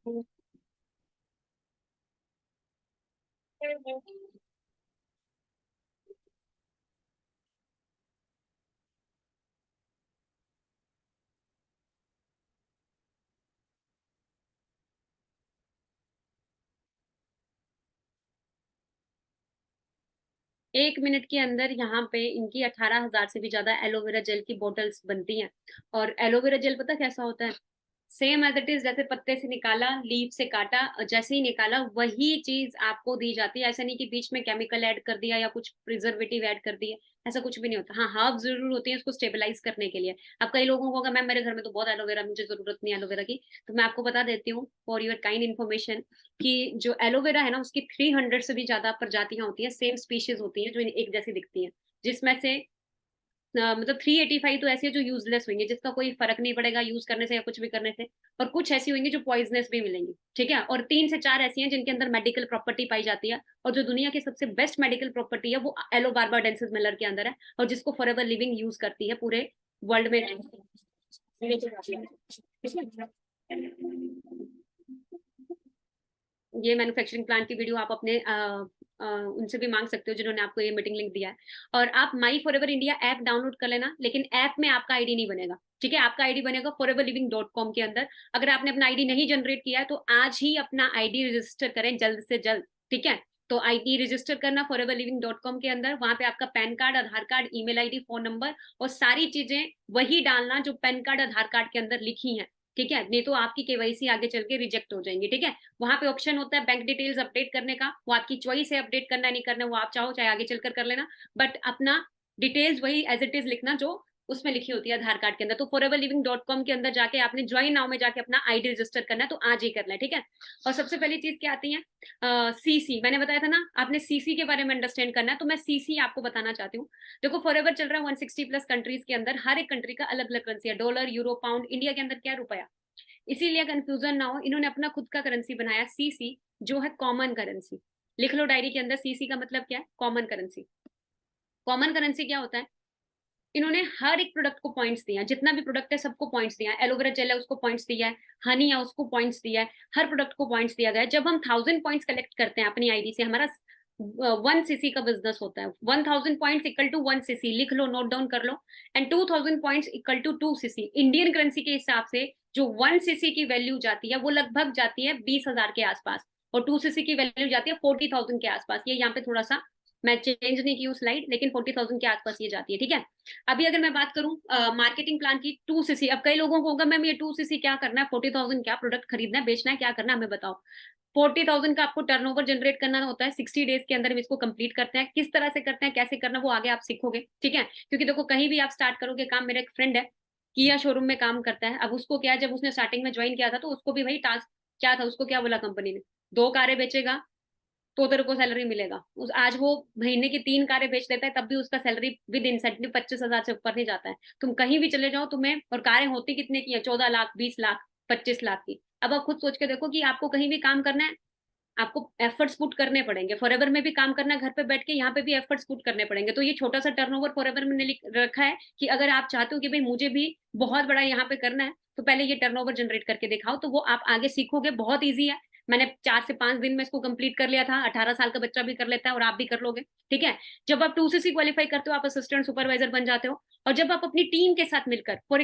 A: 1 मिनट के अंदर यहाँ पे इनकी 18,000 से भी ज्यादा एलोवेरा जेल की बोटल्स बनती हैं। और एलोवेरा जेल पता कैसा होता है? सेम एज इट इज, जैसे पत्ते से निकाला, लीफ से काटा, जैसे ही निकाला वही चीज आपको दी जाती है। ऐसा नहीं कि बीच में केमिकल ऐड कर दिया या कुछ प्रिजर्वेटिव ऐड कर दिया, ऐसा कुछ भी नहीं होता। हाँ, हर्ब जरूर होती है उसको स्टेबलाइज करने के लिए। अब कई लोगों को होगा मैम मेरे घर में तो बहुत एलोवेरा, मुझे जरूरत नहीं है एलोवेरा की। तो मैं आपको बता देती हूँ फॉर योर काइंड इन्फॉर्मेशन कि जो एलोवेरा है ना उसकी 300 से भी ज्यादा प्रजातियां होती हैं, सेम स्पीशीज होती हैं जो एक जैसी दिखती हैं। जिसमें से मतलब 385 तो ऐसी है जो यूजलेस होंगे, जिसका कोई फर्क नहीं पड़ेगा यूज करने से या कुछ भी करने से। और कुछ ऐसी होंगी जो पॉइजनस भी मिलेंगी, ठीक है। और 3 से 4 ऐसी हैं जिनके अंदर मेडिकल प्रॉपर्टी पाई जाती है। और जो दुनिया की सबसे बेस्ट मेडिकल प्रॉपर्टी है वो एलो बार्बाडेंसिस मिलर के अंदर है, और जिसको फॉरएवर लिविंग यूज करती है पूरे वर्ल्ड में। ये मैन्युफैक्चरिंग प्लांट की वीडियो आप अपने उनसे भी मांग सकते हो जिन्होंने आपको ये मीटिंग लिंक दिया है। और आप माई for ever India app download कर लेना, लेकिन ऐप में आपका आईडी नहीं बनेगा, ठीक है। आपका आईडी बनेगा foreverliving.com के अंदर। अगर आपने अपना आईडी नहीं जनरेट किया है तो आज ही अपना आईडी रजिस्टर करें, जल्द से जल्द, ठीक है। तो आईडी रजिस्टर करना foreverliving.com के अंदर। वहां पे आपका PAN card, Aadhaar card, email ID, phone number और सारी चीजें वही डालना जो पैन कार्ड आधार कार्ड के अंदर लिखी हैं, ठीक है। नहीं तो आपकी केवाईसी आगे चल के रिजेक्ट हो जाएंगी, ठीक है। वहां पे ऑप्शन होता है बैंक डिटेल्स अपडेट करने का, वो आपकी चॉइस है अपडेट करना है नहीं करना, वो आप चाहो चाहे आगे चलकर कर लेना। बट अपना डिटेल्स वही एज इट इज लिखना जो उसमें लिखी होती है आधार कार्ड के अंदर। तो foreverliving.com के अंदर जाके आपने ज्वाइन नाउ में जाके अपना आईडी रजिस्टर करना है, तो आज ही करना है, ठीक है। और सबसे पहली चीज क्या आती है? सीसी, मैंने बताया था ना आपने सीसी के बारे में अंडरस्टैंड करना है, तो मैं सीसी आपको बताना चाहती हूँ। देखो फॉरएवर चल रहा है 160 प्लस कंट्रीज के अंदर, हर एक कंट्री का अलग अलग करेंसी है, डॉलर, यूरो, पाउंड। इंडिया के अंदर क्या है? रुपया। इसीलिए कंफ्यूजन ना हो, इन्होंने अपना खुद का करेंसी बनाया सीसी, जो है कॉमन करेंसी। लिख लो डायरी के अंदर, सीसी का मतलब क्या है? Common currency. कॉमन करेंसी क्या होता है? इन्होंने हर एक प्रोडक्ट को पॉइंट्स दिया है, जितना भी प्रोडक्ट है सबको पॉइंट्स दिया है। एलोवेरा जेल है उसको पॉइंट्स दिया है, हनी है उसको पॉइंट्स दिया है, हर प्रोडक्ट को पॉइंट्स दिया गया है। जब हम 1000 पॉइंट्स कलेक्ट करते हैं अपनी आईडी से, हमारा 1 सीसी का बिजनेस होता है। 1000 पॉइंट्स इक्वल टू 1 सीसी, लिख लो, नोट डाउन कर लो। And 2000 points equal to 2 CC. Indian currency के हिसाब से जो 1 सीसी की वैल्यू जाती है वो लगभग जाती है 20,000 के आसपास, और 2 सीसी की वैल्यू जाती है 40,000 के आसपास। ये यहाँ पे थोड़ा सा मैं चेंज नहीं की हूँ स्लाइड, लेकिन 40,000 के आसपास ये जाती है, ठीक है। अभी अगर मैं बात करूं मार्केटिंग प्लान की, 2 सीसी। अब कई लोगों को होगा मैम ये 2 सीसी क्या करना है, 40,000 क्या प्रोडक्ट खरीदना है, बेचना है, क्या करना है, हमें बताओ। 40,000 का आपको टर्नओवर जनरेट करना होता है, 60 डेज के अंदर हम इसको कंप्लीट करते हैं। किस तरह से करते हैं, कैसे करना, वो आगे आप सीखोगे, ठीक है। क्योंकि देखो कहीं भी आप स्टार्ट करोगे काम, मेरा एक फ्रेंड है किया शोरूम में काम करता है। अब उसको क्या है, जब उसने स्टार्टिंग में ज्वाइन किया था तो उसको भी वही टास्क क्या था, उसको क्या बोला कंपनी ने, 2 कारें बेचेगा तो तेरे को सैलरी मिलेगा। उस आज वो महीने की 3 कारें बेच देता है, तब भी उसका सैलरी विद इंसेंटिव 25,000 से ऊपर नहीं जाता है। तुम कहीं भी चले जाओ तुम्हें, और कारें होती कितने की है? 14 लाख, 20 लाख, 25 लाख की। अब आप खुद सोच के देखो कि आपको कहीं भी काम करना है, आपको एफर्ट्स पुट करने पड़ेंगे। फॉरएवर में भी काम करना है घर पे बैठ के, यहाँ पे भी एफर्ट्स पुट करने पड़ेंगे। तो ये छोटा सा टर्नओवर फॉरएवर में लिख रखा है कि अगर आप चाहते हो कि भाई मुझे भी बहुत बड़ा यहाँ पे करना है, तो पहले ये टर्नओवर जनरेट करके दिखाओ, तो वो आप आगे सीखोगे। बहुत ईजी है, मैंने 4 से 5 दिन में इसको कंप्लीट कर लिया था। 18 साल का बच्चा भी कर लेता है, और आप भी कर लोगे, ठीक है। जब आप 2 सीसी क्वालिफाई करते हो, आप असिस्टेंट सुपरवाइजर बन जाते हो। और जब आप अपनी टीम के साथ मिलकर, फॉर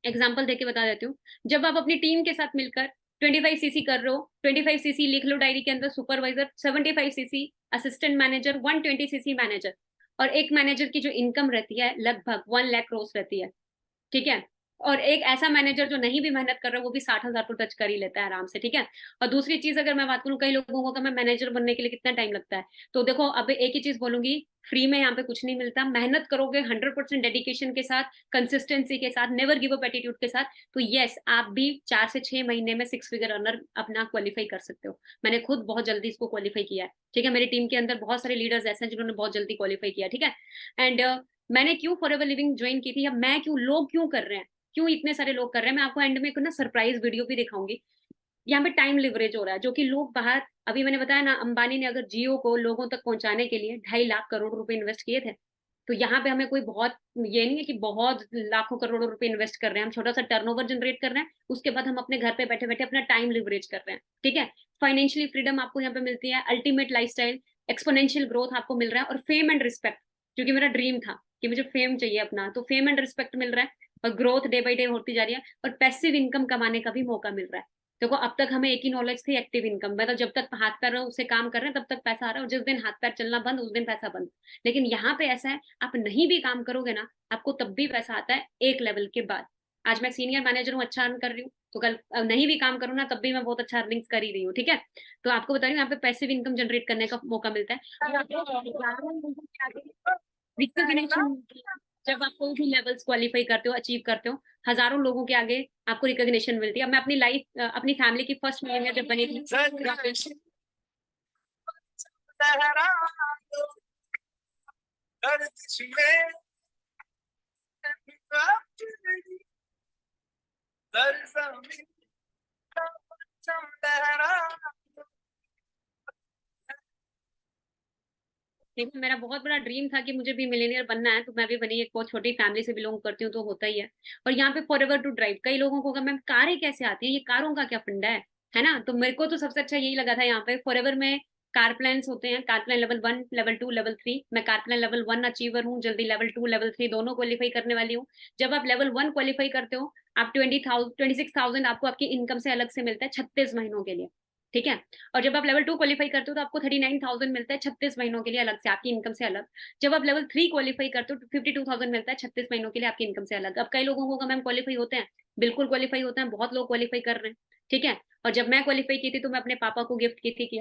A: एग्जाम्पल देके बता देती हूँ, जब आप अपनी टीम के साथ मिलकर 25 सीसी कर रहे हो, 25 सीसी लिख लो डायरी के अंदर supervisor, 75 CC assistant manager, 120 CC manager. और एक मैनेजर की जो इनकम रहती है लगभग 1 लाख रहती है, ठीक है। और एक ऐसा मैनेजर जो नहीं भी मेहनत कर रहा है वो भी 60,000 को टच कर ही लेता है आराम से, ठीक है। और दूसरी चीज अगर मैं बात करूँ, कई लोगों को मैं मैनेजर बनने के लिए कितना टाइम लगता है, तो देखो अब एक ही चीज बोलूंगी, फ्री में यहाँ पे कुछ नहीं मिलता। मेहनत करोगे 100% डेडिकेशन के साथ, कंसिस्टेंसी के साथ, नेवर गिव अप एटीट्यूड के साथ, तो यस आप भी 4 से 6 महीने में 6 फिगर अर्नर अपना क्वालिफाई कर सकते हो। मैंने खुद बहुत जल्दी इसको क्वालिफाई किया है, ठीक है। मेरी टीम के अंदर बहुत सारे लीडर्स ऐसे हैं जिन्होंने बहुत जल्दी क्वालिफाई किया, ठीक है। एंड मैंने क्यों फॉरएवर लिविंग ज्वाइन की थी, या मैं क्यों, लोग क्यों कर रहे हैं, क्यों इतने सारे लोग कर रहे हैं, मैं आपको एंड में एक ना सरप्राइज वीडियो भी दिखाऊंगी। यहाँ पे टाइम लिवरेज हो रहा है, जो कि लोग बाहर, अभी मैंने बताया ना, अंबानी ने अगर जियो को लोगों तक पहुंचाने के लिए 2.5 लाख करोड़ रुपए इन्वेस्ट किए थे, तो यहाँ पे हमें कोई बहुत ये नहीं है कि बहुत लाखों करोड़ों रुपए इन्वेस्ट कर रहे हैं, हम छोटा सा टर्नओवर जनरेट कर रहे हैं, उसके बाद हम अपने घर पे बैठे बैठे अपना टाइम लिवरेज कर रहे हैं। ठीक है, फाइनेंशियली फ्रीडम आपको यहाँ पे मिलती है, अल्टीमेट लाइफस्टाइल, एक्सपोनेंशियल ग्रोथ आपको मिल रहा है, और फेम एंड रिस्पेक्ट, क्योंकि मेरा ड्रीम था कि मुझे फेम चाहिए अपना, तो फेम एंड रिस्पेक्ट मिल रहा है, और ग्रोथ डे बाई डे होती जा रही है, और पैसिव इनकम कमाने का भी मौका मिल रहा है। देखो अब तक हमें एक ही नॉलेज थी, एक्टिव इनकम, मतलब जब तक हाथ पैर उसे काम कर रहे हैं तब तक पैसा आ रहा है, और जिस दिन हाथ पैर चलना बंद उस दिन पैसा बंद। लेकिन यहाँ पे ऐसा है, आप नहीं भी काम करोगे ना, आपको तब भी पैसा आता है एक लेवल के बाद। आज मैं सीनियर मैनेजर हूँ, अच्छा अर्न कर रही हूँ, तो कल नहीं भी काम करूँ ना तब भी मैं बहुत अच्छा अर्निंग्स कर ही रही हूँ। ठीक है, तो आपको बता रही हूँ यहाँ पे पैसिव इनकम जनरेट करने का मौका मिलता है। रिकॉग्निशन, जब आप कोई भी लेवल्स क्वालिफाई करते हो, अचीव करते हो, हजारों लोगों के आगे आपको रिकॉग्निशन मिलती है। अब मैं अपनी लाइफ, अपनी फैमिली की फर्स्ट मीटिंग जब बनी थी, देखिए मेरा बहुत बड़ा ड्रीम था कि मुझे भी मिलेनियर बनना है, तो मैं भी बनी, एक बहुत छोटी फैमिली से बिलोंग करती हूँ, तो होता ही है। और यहाँ पे फॉर एवर टू ड्राइव, कई लोगों को मैम कारें कैसे आती है, ये कारों का क्या फंडा है ना, तो मेरे को तो सबसे अच्छा यही लगा था यहाँ पे फॉर एवर में। कार प्लान्स होते हैं, car plan level 1, level 2, level 3, मैं कार प्लान लेवल 1 अचीवर हूँ, जल्दी लेवल 2, लेवल 3 दोनों क्वालिफाई करने वाली हूँ। जब आप लेवल 1 क्वालिफाई करते हो, आप 26,000 आपको आपकी इनकम से अलग से मिलता है 36 महीनों के लिए। ठीक है, और जब आप लेवल 2 क्वालिफाई करते हो तो आपको 39,000 मिलता है 36 महीनों के लिए अलग से, आपकी इनकम से अलग। जब आप लेवल 3 क्वालिफाई करते हो तो 52,000 मिलता है 36 महीनों के लिए आपकी इनकम से अलग। अब कई लोगों को मैम क्वालिफाई होते हैं, बिल्कुल क्वालिफाई होते हैं, बहुत लोग क्वालिफाई कर रहे हैं। ठीक है, और जब मैं क्वालिफाई की थी तो मैं अपने पापा को गिफ्ट की थी कि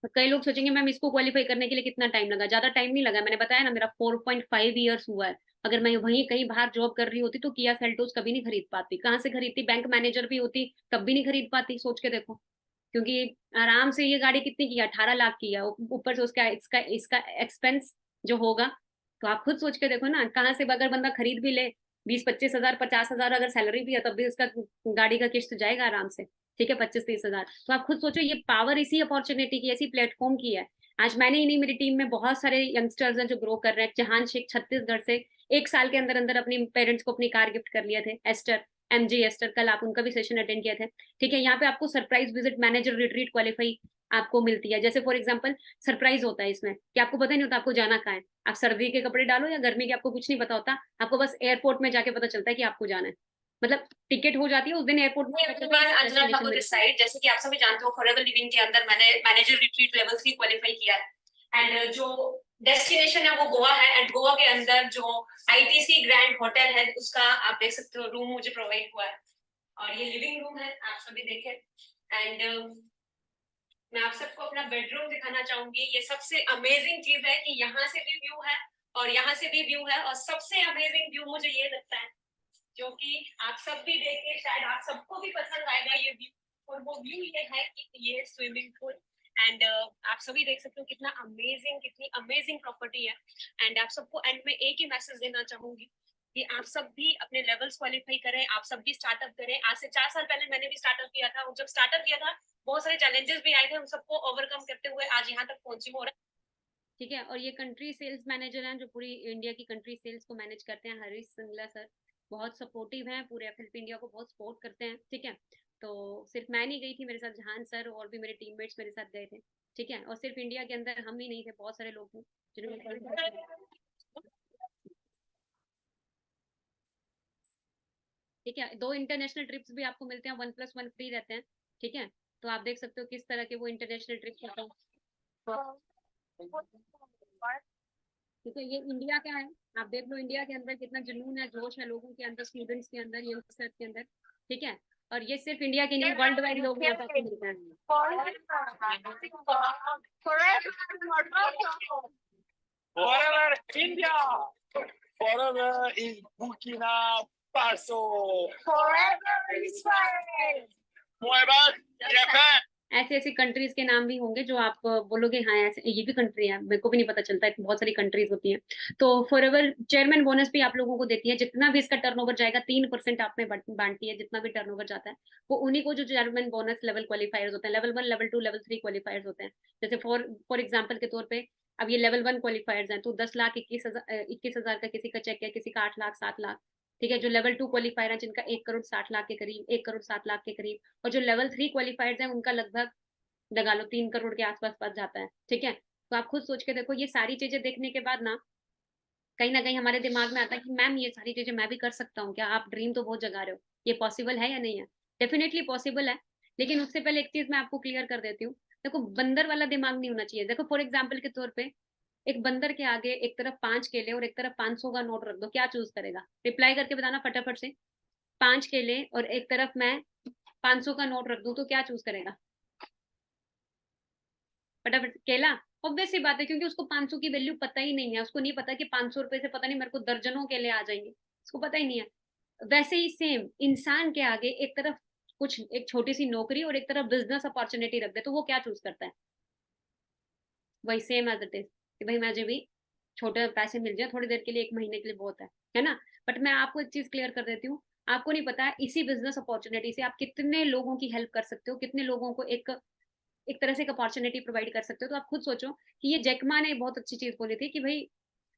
A: तो कई लोग सोचेंगे मैम इसको क्वालिफाई करने के लिए कितना टाइम लगा, ज्यादा टाइम नहीं लगा, मैंने बताया ना मेरा 4.5 ईयर्स हुआ है। अगर मैं वहीं कहीं बाहर जॉब कर रही होती तो किया सेल्टोस कभी नहीं खरीद पाती, कहाँ से खरीदती, बैंक मैनेजर भी होती तब भी नहीं खरीद पाती, सोच के देखो। क्योंकि आराम से ये गाड़ी कितनी की है, 18 लाख की है, ऊपर से उसका इसका इसका एक्सपेंस जो होगा, तो आप खुद सोच के देखो ना, कहाँ से अगर बंदा खरीद भी ले, 20-25 हजार 50 हजार अगर सैलरी भी है तब भी उसका गाड़ी का किस्त जाएगा आराम से। ठीक है, 25-30 हजार, तो आप खुद सोचो, ये पावर इसी अपॉर्चुनिटी की, ऐसी प्लेटफॉर्म की है। आज मैंने ही नहीं, मेरी टीम में बहुत सारे यंगस्टर्स हैं जो ग्रो कर रहे हैं। जहान शेख छत्तीसगढ़ से 1 साल के अंदर अंदर अपने पेरेंट्स को अपनी कार गिफ्ट कर लिए थे, एस्टर, MG एस्टर, कल आप उनका भी सेशन अटेंड किए थे। ठीक है, यहाँ पे आपको surprise visit manager retreat qualify आपको मिलती है। जैसे फॉर एग्जांपल सरप्राइज होता है इसमें कि आपको पता नहीं होता आपको जाना कहाँ है, आप सर्दी के कपड़े डालो या गर्मी के, आपको कुछ नहीं पता होता, आपको बस एयरपोर्ट में जाके पता चलता है कि आपको जाना है, मतलब टिकट हो जाती है उस दिन एयरपोर्ट में। अंजना ठाकुर दिस साइड, जैसे कि आप सभी जानते हो फॉरएवर लिविंग के अंदर मैंने मैनेजर रिट्रीट लेवल 3 क्वालिफाई किया है, एंड जो डेस्टिनेशन है वो गोवा है, एंड गोवा के अंदर जो ITC ग्रैंड होटल है उसका आप देख सकते हो रूम मुझे प्रोवाइड हुआ है, और ये लिविंग रूम है, आप सभी देखें। एंड मैं आप सबको अपना बेडरूम दिखाना चाहूंगी। ये सबसे अमेजिंग चीज है कि यहाँ से भी व्यू है और यहाँ से भी व्यू है, और सबसे अमेजिंग व्यू मुझे ये लगता है जो कि आप सब भी देख के शायद आप सबको भी पसंद आएगा ये व्यू, और वो व्यू ये है कि ये स्विमिंग पूल, एंड आप सभी देख सकते हो कितना अमेजिंग, कितनी अमेजिंग प्रॉपर्टी है। एंड आप सबको एंड में एक ही मैसेज देना चाहूंगी कि आप सब भी अपने लेवल्स क्वालिफाई करें, आप सब भी स्टार्टअप करें। आज से 4 साल पहले मैंने भी स्टार्टअप किया था, और जब स्टार्टअप किया था बहुत सारे चैलेंजेस भी आए थे, उन सबको ओवरकम करते हुए आज यहाँ तक पहुंची हूँ। ठीक है, और ये कंट्री सेल्स मैनेजर हैं जो पूरी इंडिया की कंट्री सेल्स को मैनेज करते हैं, हरीश सिंगला सर, बहुत सपोर्टिव हैं, पूरे एफएलपी इंडिया को बहुत सपोर्ट करते हैं। ठीक है, तो सिर्फ मैं नहीं गई थी, मेरे साथ जहान सर और भी मेरे टीममेट्स मेरे साथ गए थे। ठीक है, और सिर्फ इंडिया के अंदर हम ही नहीं थे, बहुत सारे लोग थे जिन्होंने, ठीक है, 2 इंटरनेशनल ट्रिप्स भी आपको मिलते हैं, 1+1 फ्री रहते हैं। ठीक है, तो आप देख सकते हो किस तरह के वो इंटरनेशनल ट्रिप्स होते हैं। ठीक है, ये इंडिया का है, आप देख लो इंडिया के अंदर कितना जुनून है, जोश है लोगों के अंदर, स्टूडेंट्स के अंदर, यंगस्टर्स के अंदर। ठीक है, और ये सिर्फ इंडिया के नहीं, वर्ल्ड वाइड लोग यहाँ पे मिलते हैं।
B: Forever India! Forever in Burkina Faso! Forever Israel! Forever Japan!
A: ऐसी ऐसी कंट्रीज के नाम भी होंगे जो आप बोलोगे हाँ ऐसे ये भी कंट्री है, मेरे को भी नहीं पता चलता है, बहुत सारी कंट्रीज होती हैं। तो फॉरएवर चेयरमैन बोनस भी आप लोगों को देती है, जितना भी इसका टर्नओवर जाएगा 3% आप में बांटती है, जितना भी टर्नओवर जाता है वो उन्हीं को जो चेयरमैन बोनस लेवल क्वालिफायर्स होते हैं, लेवल 1 लेवल 2 लेवल 3 क्वालिफायर्स होते हैं। जैसे फॉर एग्जाम्पल के तौर पे अब ये लेवल 1 क्वालिफायर्स हैं तो 10,21,000 का किसी का चेक है, किसी का 8 लाख 7 लाख। ठीक है, जो लेवल 2 क्वालिफायर है जिनका 1 करोड़ 60 लाख के करीब, 1 करोड़ 7 लाख के करीब, और जो लेवल 3 क्वालिफायर्स हैं उनका लगभग लगा लो 3 करोड़ के आसपास पद जाता है। ठीक है, तो आप खुद सोच के देखो, ये सारी चीजें देखने के बाद ना कहीं ना कहीं हमारे दिमाग में आता है कि मैम ये सारी चीजें मैं भी कर सकता हूँ क्या, आप ड्रीम तो बहुत जगा रहे हो, ये पॉसिबल है या नहीं है? डेफिनेटली पॉसिबल है। लेकिन उससे पहले एक चीज मैं आपको क्लियर कर देती हूँ। देखो, बंदर वाला दिमाग नहीं होना चाहिए। देखो फॉर एग्जाम्पल के तौर पे एक बंदर के आगे एक तरफ 5 केले और एक तरफ 500 का नोट रख दो, क्या चूज करेगा? रिप्लाई करके बताना फटाफट से। 5 केले और एक तरफ मैं 500 का नोट रख दूं तो क्या चूज करेगा? फटाफट से। केला। ऑब्वियस सी बात है, क्योंकि उसको 500 की वैल्यू पता ही नहीं है, उसको नहीं पता कि 500 रुपए से पता नहीं मेरे को दर्जनों केले आ जाएंगे, उसको पता ही नहीं है। वैसे ही सेम इंसान के आगे एक तरफ कुछ एक छोटी सी नौकरी और एक तरफ बिजनेस अपॉर्चुनिटी रख दे तो वो क्या चूज करता है? वही सेम एज इट इज कि भाई मुझे भी छोटे पैसे मिल जाए थोड़ी देर के लिए, 1 महीने के लिए बहुत है ना? बट मैं आपको एक चीज क्लियर कर देती हूँ। आपको नहीं पता इसी बिजनेस अपॉर्चुनिटी से आप कितने लोगों की हेल्प कर सकते हो, कितने लोगों को एक एक तरह से एक अपॉर्चुनिटी प्रोवाइड कर सकते हो। तो आप खुद सोचो कि ये जैकमा ने बहुत अच्छी चीज बोली थी कि भाई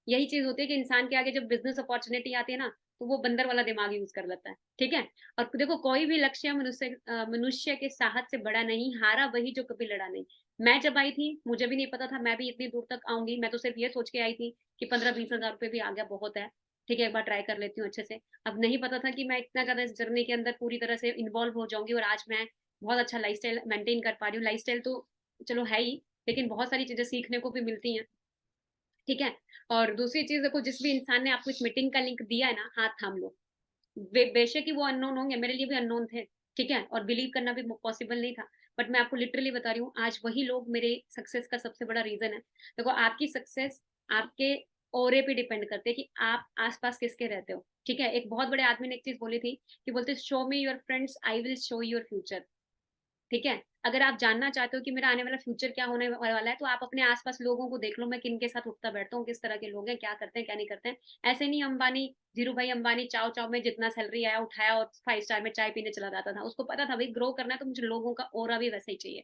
A: यही चीज होती है कि इंसान के आगे जब बिजनेस अपॉर्चुनिटी आती है ना तो वो बंदर वाला दिमाग यूज कर लेता है। ठीक है, और देखो कोई भी लक्ष्य मनुष्य के साहस से बड़ा नहीं, हारा वही जो कभी लड़ा नहीं। मैं जब आई थी मुझे भी नहीं पता था मैं भी इतनी दूर तक आऊंगी, मैं तो सिर्फ ये सोच के आई थी कि 15-20 हजार रुपये भी आ गया बहुत है। ठीक है, एक बार ट्राई कर लेती हूँ अच्छे से। अब नहीं पता था कि मैं इतना ज्यादा इस जर्नी के अंदर पूरी तरह से इन्वॉल्व हो जाऊंगी, और आज मैं बहुत अच्छा लाइफस्टाइल मेंटेन कर पा रही हूँ। लाइफस्टाइल तो चलो है ही, लेकिन बहुत सारी चीजें सीखने को भी मिलती हैं। ठीक है, और दूसरी चीज देखो, जिस भी इंसान ने आपको इस मीटिंग का लिंक दिया है ना, हाथ थाम लो। बेशक ही वो अननोन होंगे, मेरे लिए भी अननोन थे। ठीक है, और बिलीव करना भी पॉसिबल नहीं था। बट मैं आपको लिटरली बता रही हूँ, आज वही लोग मेरे सक्सेस का सबसे बड़ा रीजन है। देखो, आपकी सक्सेस आपके ओरे पे डिपेंड करते हैं कि आप आसपास किसके रहते हो। ठीक है, एक बहुत बड़े आदमी ने एक चीज बोली थी कि बोलते show me your friends I will show your future. ठीक है, अगर आप जानना चाहते हो कि मेरा आने वाला फ्यूचर क्या होने वाला है तो आप अपने आसपास लोगों को देख लो, मैं किन के साथ उठता बैठता हूँ, किस तरह के लोग हैं, क्या करते हैं क्या नहीं करते हैं। ऐसे नहीं अंबानी, धीरू भाई अंबानी चाव चाव में जितना सैलरी आया उठाया और 5 स्टार में चाय पीने चला जाता था। उसको पता था भाई ग्रो करना है तो मुझे लोगों का ओरा भी वैसा ही चाहिए।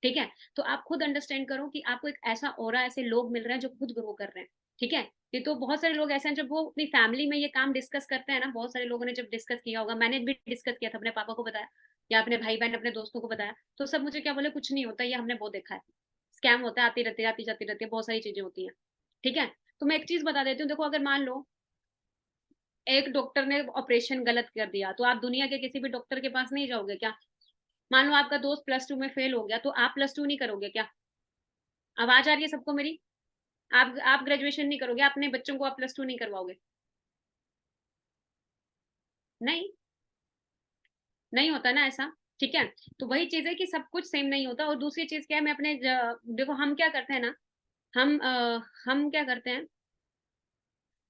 A: ठीक है, तो आप खुद अंडरस्टैंड करो कि आपको एक ऐसा ओरा, ऐसे लोग मिल रहे हैं जो खुद ग्रो कर रहे हैं। ठीक है, ये तो बहुत सारे लोग ऐसे हैं जब वो अपनी फैमिली में ये काम डिस्कस करते हैं ना, बहुत सारे लोगों ने जब डिस्कस किया होगा, मैंने भी डिस्कस किया था, अपने पापा को बताया या अपने भाई बहन अपने दोस्तों को बताया, तो सब मुझे क्या बोले, कुछ नहीं होता, ये हमने बहुत देखा है, स्कैम होता है, आती रहती है आती जाती रहती है, बहुत सारी चीजें होती हैं। ठीक है, तो मैं एक चीज बता देती हूँ। देखो, अगर मान लो एक डॉक्टर ने ऑपरेशन गलत कर दिया तो आप दुनिया के किसी भी डॉक्टर के पास नहीं जाओगे क्या? मान लो आपका दोस्त +2 में फेल हो गया तो आप +2 नहीं करोगे क्या? आवाज आ रही है सबको मेरी? आप ग्रेजुएशन नहीं करोगे, अपने बच्चों को आप +2 नहीं करवाओगे? नहीं, नहीं होता ना ऐसा। ठीक है, तो वही चीज है कि सब कुछ सेम नहीं होता। और दूसरी चीज क्या है, मैं अपने देखो हम क्या करते हैं ना, हम क्या करते हैं,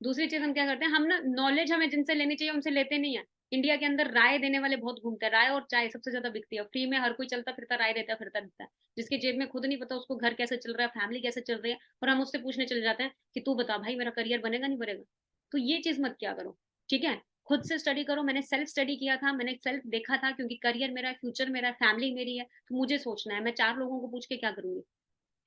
A: दूसरी चीज हम क्या करते हैं, हम ना नॉलेज हमें जिनसे लेनी चाहिए उनसे लेते नहीं है। इंडिया के अंदर राय देने वाले बहुत घूमते हैं, राय और चाय सबसे ज्यादा बिकती है, फ्री में हर कोई चलता फिरता राय देता फिरता दिखता है, जिसके जेब में खुद नहीं पता उसको घर कैसे चल रहा है, फैमिली कैसे चल रही है, और हम उससे पूछने चले जाते हैं कि तू बता भाई मेरा करियर बनेगा नहीं बनेगा। तो ये चीज मत क्या करो। ठीक है, खुद से स्टडी करो। मैंने सेल्फ स्टडी किया था, मैंने सेल्फ देखा था, क्योंकि करियर मेरा है, फ्यूचर मेरा है, फैमिली मेरी है, तो मुझे सोचना है, मैं 4 लोगों को पूछ के क्या करूंगी?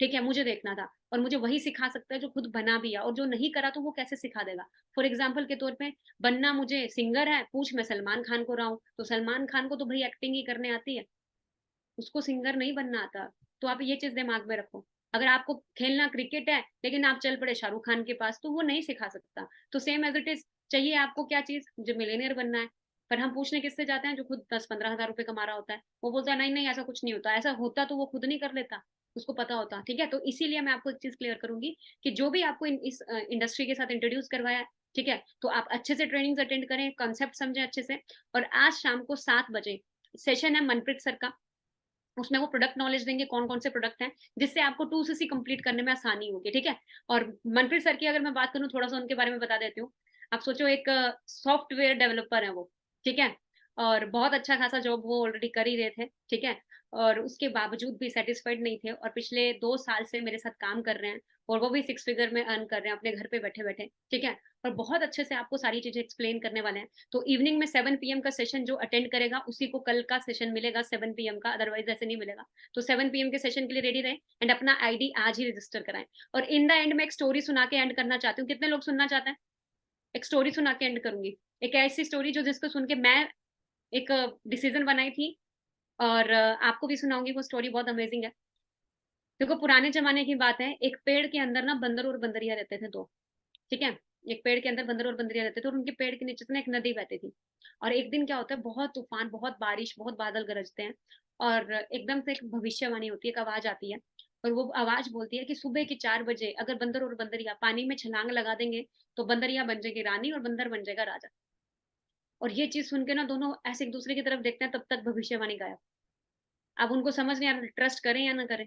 A: ठीक है, मुझे देखना था, और मुझे वही सिखा सकता है जो खुद बना भी है, और जो नहीं करा तो वो कैसे सिखा देगा? फॉर एग्जाम्पल के तौर पे, बनना मुझे सिंगर है, पूछ मैं सलमान खान को रहा हूँ, तो सलमान खान को तो भाई एक्टिंग ही करने आती है, उसको सिंगर नहीं बनना आता। तो आप ये चीज दिमाग में रखो। अगर आपको खेलना क्रिकेट है लेकिन आप चल पड़े शाहरुख खान के पास तो वो नहीं सिखा सकता। तो सेम एज इट इज, चाहिए आपको क्या चीज, जो मिलेनियर बनना है, पर हम पूछने किससे जाते हैं, जो खुद 10-15 हजार रुपए कमा रहा होता है, वो बोलता है नहीं नहीं ऐसा कुछ नहीं होता, ऐसा होता तो वो खुद नहीं कर लेता, उसको पता होता। ठीक है, तो इसीलिए मैं आपको एक चीज क्लियर करूंगी कि जो भी आपको इस इंडस्ट्री के साथ इंट्रोड्यूस करवाया है, ठीक है, तो आप अच्छे से ट्रेनिंग्स अटेंड करें, कॉन्सेप्ट समझें अच्छे से। और आज शाम को 7 बजे सेशन है मनप्रीत सर का, उसमें वो प्रोडक्ट नॉलेज देंगे, कौन कौन से प्रोडक्ट हैं, जिससे आपको 2cc कंप्लीट करने में आसानी होगी। ठीक है, और मनप्रीत सर की अगर मैं बात करूं, थोड़ा सा उनके बारे में बता देती हूँ। आप सोचो, एक सॉफ्टवेयर डेवलपर है वो। ठीक है, और बहुत अच्छा खासा जॉब वो ऑलरेडी कर ही रहे थे, ठीक है? और उसके बावजूद भी सैटिस्फाइड नहीं थे और पिछले 2 साल से मेरे साथ काम कर रहे हैं और वो भी 6 फिगर में अर्न कर रहे हैं अपने घर पे बैठे-बैठे, ठीक है? और बहुत अच्छे से आपको सारी चीज़ें एक्सप्लेन करने वाले हैं। तो इवनिंग में 7 पीएम का सेशन जो अटेंड करेगा, उसी को कल का सेशन मिलेगा 7 पीएम का, अदरवाइज़ ऐसे नहीं मिलेगा। तो 7 पीएम के सेशन के लिए रेडी रहें एंड अपना आईडी आज ही रजिस्टर कराएँ। और इन द एंड मैं एक स्टोरी सुना के एंड करना चाहती हूँ। कितने लोग सुनना चाहते हैं? एक स्टोरी सुना के एंड करूँगी। एक ऐसी स्टोरी जो जिसको सुन के मैं एक डिसीज़न बनाई थी और आपको भी सुनाऊँगी, वो स्टोरी बहुत अमेज़िंग है। देखो पुराने ज़माने की बात है, एक पेड़ के अंदर ना बंदर और बंदरिया रहते थे 2, ठीक है? एक पेड़ के अंदर बंदर और बंदरिया रहते थे और उनके पेड़ के नीचे से ना एक नदी बहती थी। और एक दिन क्या होता है, बहुत तूफ़ान, बहुत बारिश, बहुत बादल गरजते हैं और एकदम से एक भविष्यवाणी होती है, एक आवाज़ आती है और वो आवाज़ बोलती है कि सुबह के 4 बजे अगर बंदर और बंदरिया पानी में छलांग लगा देंगे, तो बंदरिया बन जाएगी रानी और बंदर बन जाएगा राजा। और ये चीज़ सुन के ना दोनों ऐसे एक-दूसरे की तरफ देखते हैं, तब तक भविष्यवाणी गायब। अब उनको समझ नहीं आ रहा ट्रस्ट करें या ना करें,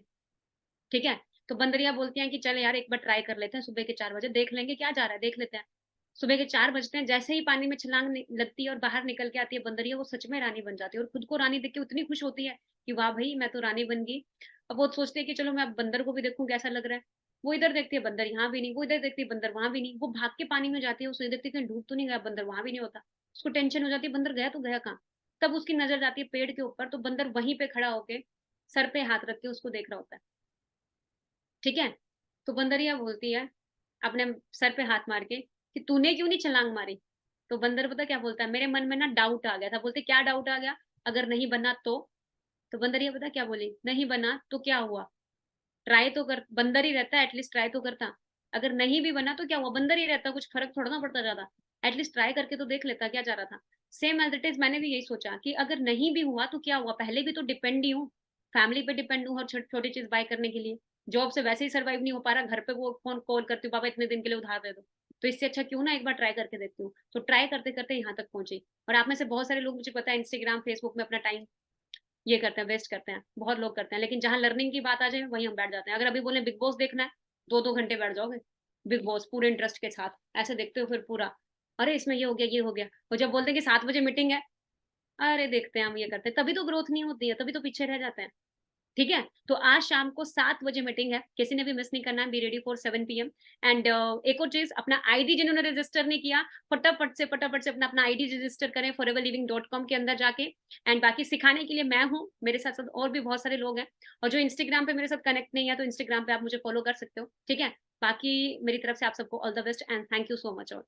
A: ठीक है? तो बंदरिया बोलती हैं कि चल यार एक बार ट्राई कर लेते हैं सुबह के 4 बजे, देख लेंगे क्या जा रहा है, देख लेते हैं। सुबह के 4 बजते हैं, जैसे ही पानी में छलांग लगती है और बाहर निकल के आती है बंदरिया, वो सच में रानी बन जाती है और खुद को रानी देख के इतनी खुश होती है कि वाह भई मैं तो रानी बन गई। अब वो सोचती है कि चलो मैं अब बंदर को भी देखूँ कैसा लग रहा है। वो इधर देखती है बंदर यहाँ भी नहीं, वो इधर देखती है बंदर वहाँ भी नहीं। वो भाग के पानी में जाती है, उसे देखती है कहीं डूब तो नहीं गया बंदर, वहाँ भी नहीं होता। उसको टेंशन हो जाती है बंदर गया तो गया कहाँ? तब उसकी नज़र जाती है पेड़ के ऊपर, तो बंदर वहीं पे खड़ा होके सर पे हाथ रख के उसको देख रहा होता है। ठीक है? तो बंदरिया बोलती है, अपने सर पे हाथ मार के कि तूने क्यों नहीं छलांग मारी? तो बंदर पता क्या बोलता है, मेरे मन में ना डाउट आ गया था। बोलते क्या डाउट आ गया? अगर नहीं बना तो? तो बंदरिया पता क्या बोली? नहीं बना तो क्या हुआ? ट्राई तो कर, बंदर ही रहता है एटलीस्ट ट्राई तो करता। अगर नहीं भी बना तो क्या हुआ? बंदर ही रहता, कुछ फ़र्क थोड़ा ना पड़ता ज़्यादा। एटलीस्ट ट्राई करके तो देख लेता, क्या जा रहा था? सेम एज़ इट इज़ मैंने भी यही सोचा कि अगर नहीं भी हुआ तो क्या हुआ? पहले भी तो डिपेंड ही हूँ। फैमिली पे डिपेंड हूँ हर छोटी चीज़ बाय करने के लिए। जॉब से वैसे ही सर्वाइव नहीं हो पा रहा, घर पे वो फ़ोन कॉल करती हूँ, पापा इतने दिन के लिए उधार दे दो। तो इससे अच्छा क्यों ना एक बार ट्राई करके देखती हूँ। तो ट्राई करते-करते यहाँ तक पहुँची। और आप में से बहुत सारे लोग मुझे पता है इंस्टाग्राम, फेसबुक में अपना टाइम ये करते हैं, वेस्ट करते हैं, बहुत लोग करते हैं। लेकिन जहाँ लर्निंग की बात आ जाए, वहीं हम बैठ जाते हैं। अगर अभी बोलें बिग बॉस देखना है, 2-2 घंटे बैठ जाओगे, बिग बॉस पूरे इंटरेस्ट के साथ, ऐसे देखते हो फिर पूरा। अरे! इसमें ये हो गया, ये हो गया। और जब बोलते हैं कि 7 बजे मीटिंग है, अरे! देखते हैं हम ये करते हैं, तभी तो ग्रोथ नहीं होती है, तभी तो पीछे रह जाते हैं। ठीक है? तो आज शाम को 7 बजे मीटिंग है, किसी ने भी मिस नहीं करना है, be ready for 7 PM and एक और चीज़ अपना आईडी जिन्होंने रजिस्टर नहीं किया, फटाफट से अपना अपना आईडी रजिस्टर करें foreverliving.com के अंदर जाके एंड बाकी सिखाने के लिए मैं हूँ, मेरे साथ-साथ और भी बहुत सारे लोग हैं और जो इंस्टाग्राम पे मेरे साथ कनेक्ट नहीं है, तो इंस्टाग्राम पे आप मुझे फॉलो कर सकते हो, ठीक है? बाकी मेरी तरफ से आप सबको all the best and thank you so much all.